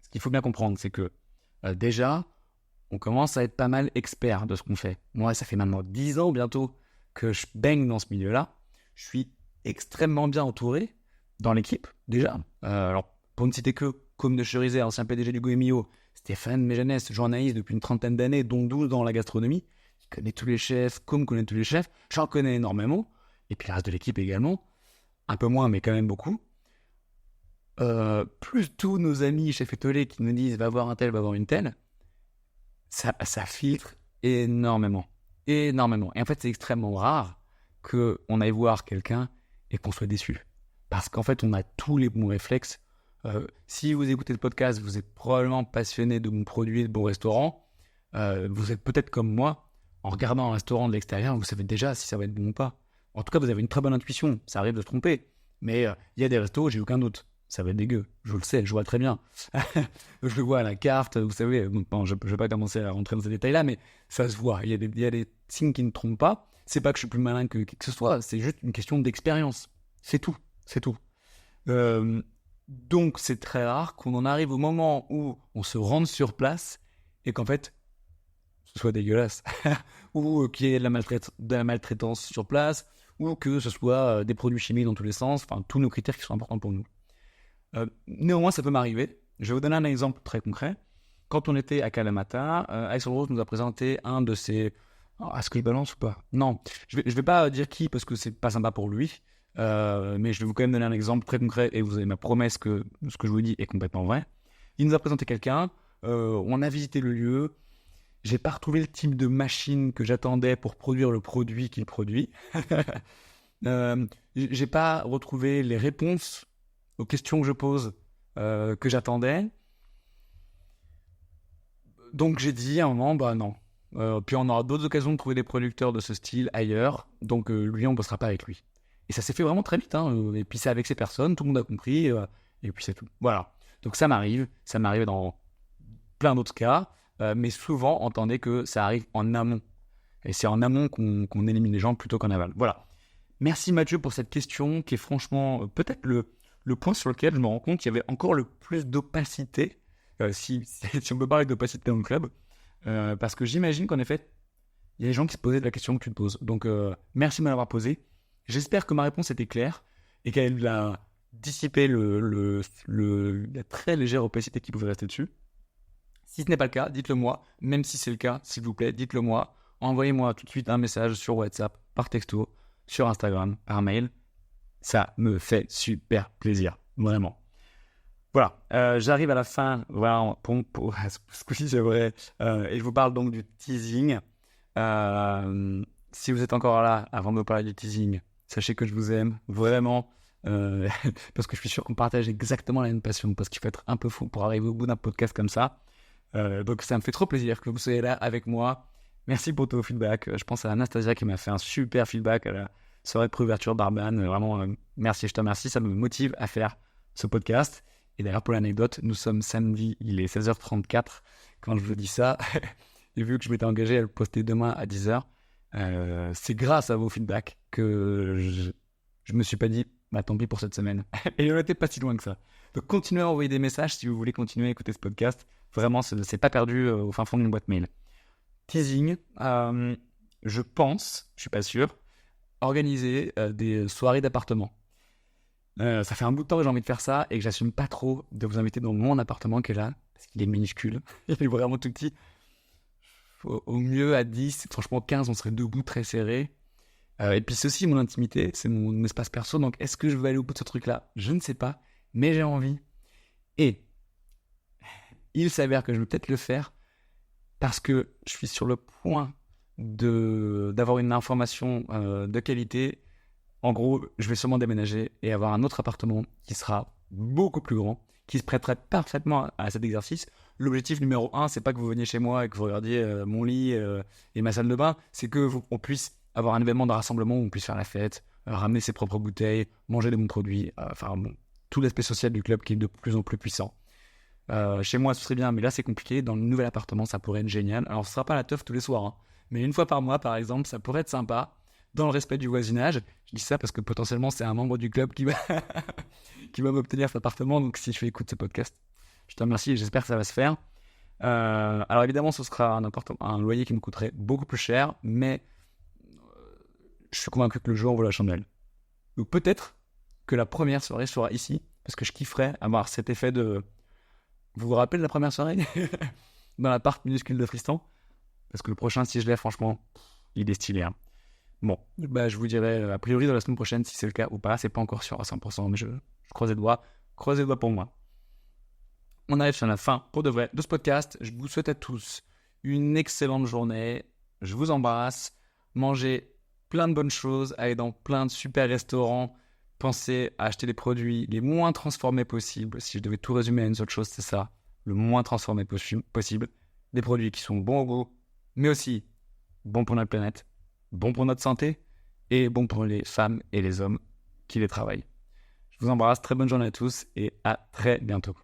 ce qu'il faut bien comprendre, c'est que déjà, on commence à être pas mal expert de ce qu'on fait. Moi, ça fait maintenant 10 ans bientôt que je baigne dans ce milieu-là. Je suis extrêmement bien entouré dans l'équipe, déjà. Alors, pour ne citer que Côme de Cherizet, ancien PDG du Goemio, Stéphane Méjanès, journaliste depuis une 30aine d'années, dont 12 dans la gastronomie, il connaît tous les chefs, comme connaît tous les chefs, j'en connais énormément, et puis le reste de l'équipe également, un peu moins, mais quand même beaucoup. Plus tous nos amis chefs étoilés qui nous disent va voir un tel, va voir une telle, ça filtre énormément. Énormément. Et en fait, c'est extrêmement rare qu'on aille voir quelqu'un et qu'on soit déçu. Parce qu'en fait, on a tous les bons réflexes. Si vous écoutez le podcast, vous êtes probablement passionné de bons produits, de bons restaurants. Vous êtes peut-être comme moi, en regardant un restaurant de l'extérieur, vous savez déjà si ça va être bon ou pas. En tout cas, vous avez une très bonne intuition. Ça arrive de se tromper. Mais il y a des restos, j'ai aucun doute. Ça va être dégueu. Je le sais, je vois très bien. Je le vois à la carte, vous savez. Bon, je ne vais pas commencer à rentrer dans ces détails-là, mais ça se voit. Il y a des signes qui ne trompent pas. C'est pas que je suis plus malin que qui que ce soit, c'est juste une question d'expérience. C'est tout. C'est tout. Donc, c'est très rare qu'on en arrive au moment où on se rende sur place et qu'en fait, ce soit dégueulasse. Ou qu'il y ait de la maltraitance sur place, ou que ce soit des produits chimiques dans tous les sens, enfin, tous nos critères qui sont importants pour nous. Néanmoins, ça peut m'arriver. Je vais vous donner un exemple très concret. Quand on était à Kalamata, Axel Rose nous a présenté un de ses... est-ce qu'il balance ou pas? Non, je vais pas dire qui parce que c'est pas sympa pour lui. Mais je vais vous quand même donner un exemple très concret et vous avez ma promesse que ce que je vous dis est complètement vrai. Il nous a présenté quelqu'un, on a visité le lieu, j'ai pas retrouvé le type de machine que j'attendais pour produire le produit qu'il produit. J'ai pas retrouvé les réponses aux questions que je pose que j'attendais. Donc j'ai dit à un moment, bah non. Puis on aura d'autres occasions de trouver des producteurs de ce style ailleurs, donc lui on bossera pas avec lui. Et ça s'est fait vraiment très vite, hein. Et puis c'est avec ces personnes, tout le monde a compris, et puis c'est tout. Voilà. Donc ça m'arrive dans plein d'autres cas, mais souvent entendez que ça arrive en amont. Et c'est en amont qu'on élimine les gens plutôt qu'en aval. Voilà. Merci Mathieu pour cette question qui est franchement peut-être le point sur lequel je me rends compte qu'il y avait encore le plus d'opacité, si on peut parler d'opacité dans le club, parce que j'imagine qu'en effet, il y a des gens qui se posaient la question que tu te poses. Donc merci de me l'avoir posée. J'espère que ma réponse était claire et qu'elle a dissipé la très légère opacité qui pouvait rester dessus. Si ce n'est pas le cas, dites-le moi. Même si c'est le cas, s'il vous plaît, dites-le moi. Envoyez-moi tout de suite un message sur WhatsApp, par texto, sur Instagram, par mail. Ça me fait super plaisir, vraiment. Voilà, j'arrive à la fin. Voilà, pour ce coup-ci, c'est vrai. Et je vous parle donc du teasing. Si vous êtes encore là, avant de me parler du teasing, sachez que je vous aime, vraiment. Parce que je suis sûr qu'on partage exactement la même passion. Parce qu'il faut être un peu fou pour arriver au bout d'un podcast comme ça. Donc ça me fait trop plaisir que vous soyez là avec moi. Merci pour ton feedback. Je pense à Anastasia qui m'a fait un super feedback à la soirée de préouverture d'Arban. Vraiment, merci, je te remercie. Ça me motive à faire ce podcast. Et d'ailleurs, pour l'anecdote, nous sommes samedi, il est 16h34 quand je vous dis ça. Et vu que je m'étais engagé à le poster demain à 10h, c'est grâce à vos feedbacks que je me suis pas dit, bah tant pis pour cette semaine. Et on n'était pas si loin que ça. Donc continuez à envoyer des messages si vous voulez continuer à écouter ce podcast. Vraiment, c'est pas perdu au fin fond d'une boîte mail. Teasing, je pense, je suis pas sûr, organiser des soirées d'appartement. Ça fait un bout de temps que j'ai envie de faire ça et que j'assume pas trop de vous inviter dans mon appartement qui est là, parce qu'il est minuscule, il est vraiment tout petit. Au mieux à 10, franchement 15, on serait debout très serré. Et puis c'est aussi mon intimité, c'est mon espace perso, donc est-ce que je vais aller au bout de ce truc-là? Je ne sais pas, mais j'ai envie. Et il s'avère que je vais peut-être le faire parce que je suis sur le point d'avoir une information de qualité. En gros, je vais sûrement déménager et avoir un autre appartement qui sera beaucoup plus grand, qui se prêterait parfaitement à cet exercice. L'objectif numéro 1, c'est pas que vous veniez chez moi et que vous regardiez mon lit et ma salle de bain, c'est qu'on puisse avoir un événement de rassemblement où on puisse faire la fête, ramener ses propres bouteilles, manger des bons produits, tout l'aspect social du club qui est de plus en plus puissant. Chez moi, ce serait bien, mais là, c'est compliqué. Dans le nouvel appartement, ça pourrait être génial. Alors, ce sera pas la teuf tous les soirs, hein, mais une fois par mois, par exemple, ça pourrait être sympa. Dans le respect du voisinage, je dis ça parce que potentiellement c'est un membre du club qui va, qui va m'obtenir cet appartement. Donc si je écoute ce podcast, je te remercie et j'espère que ça va se faire. Alors évidemment, ce sera un loyer qui me coûterait beaucoup plus cher, mais je suis convaincu que le jour en vaut la chandelle. Donc peut-être que la première soirée sera ici, parce que je kifferais avoir cet effet de... Vous vous rappelez de la première soirée dans l'appart minuscule de Tristan? parce que le prochain, si je l'ai, franchement, il est stylé. Hein. Bon, bah, je vous dirai a priori dans la semaine prochaine si c'est le cas ou pas. C'est pas encore sûr à 100%, mais je croise les doigts. Croisez les doigts pour moi. On arrive sur la fin, pour de vrai, de ce podcast. Je vous souhaite à tous une excellente journée. Je vous embrasse. Mangez plein de bonnes choses. Allez dans plein de super restaurants. Pensez à acheter les produits les moins transformés possibles. Si je devais tout résumer à une seule chose, c'est ça. Le moins transformé possible. Des produits qui sont bons au goût, mais aussi bons pour notre planète, bons pour notre santé et bons pour les femmes et les hommes qui les travaillent. Je vous embrasse. Très bonne journée à tous et à très bientôt.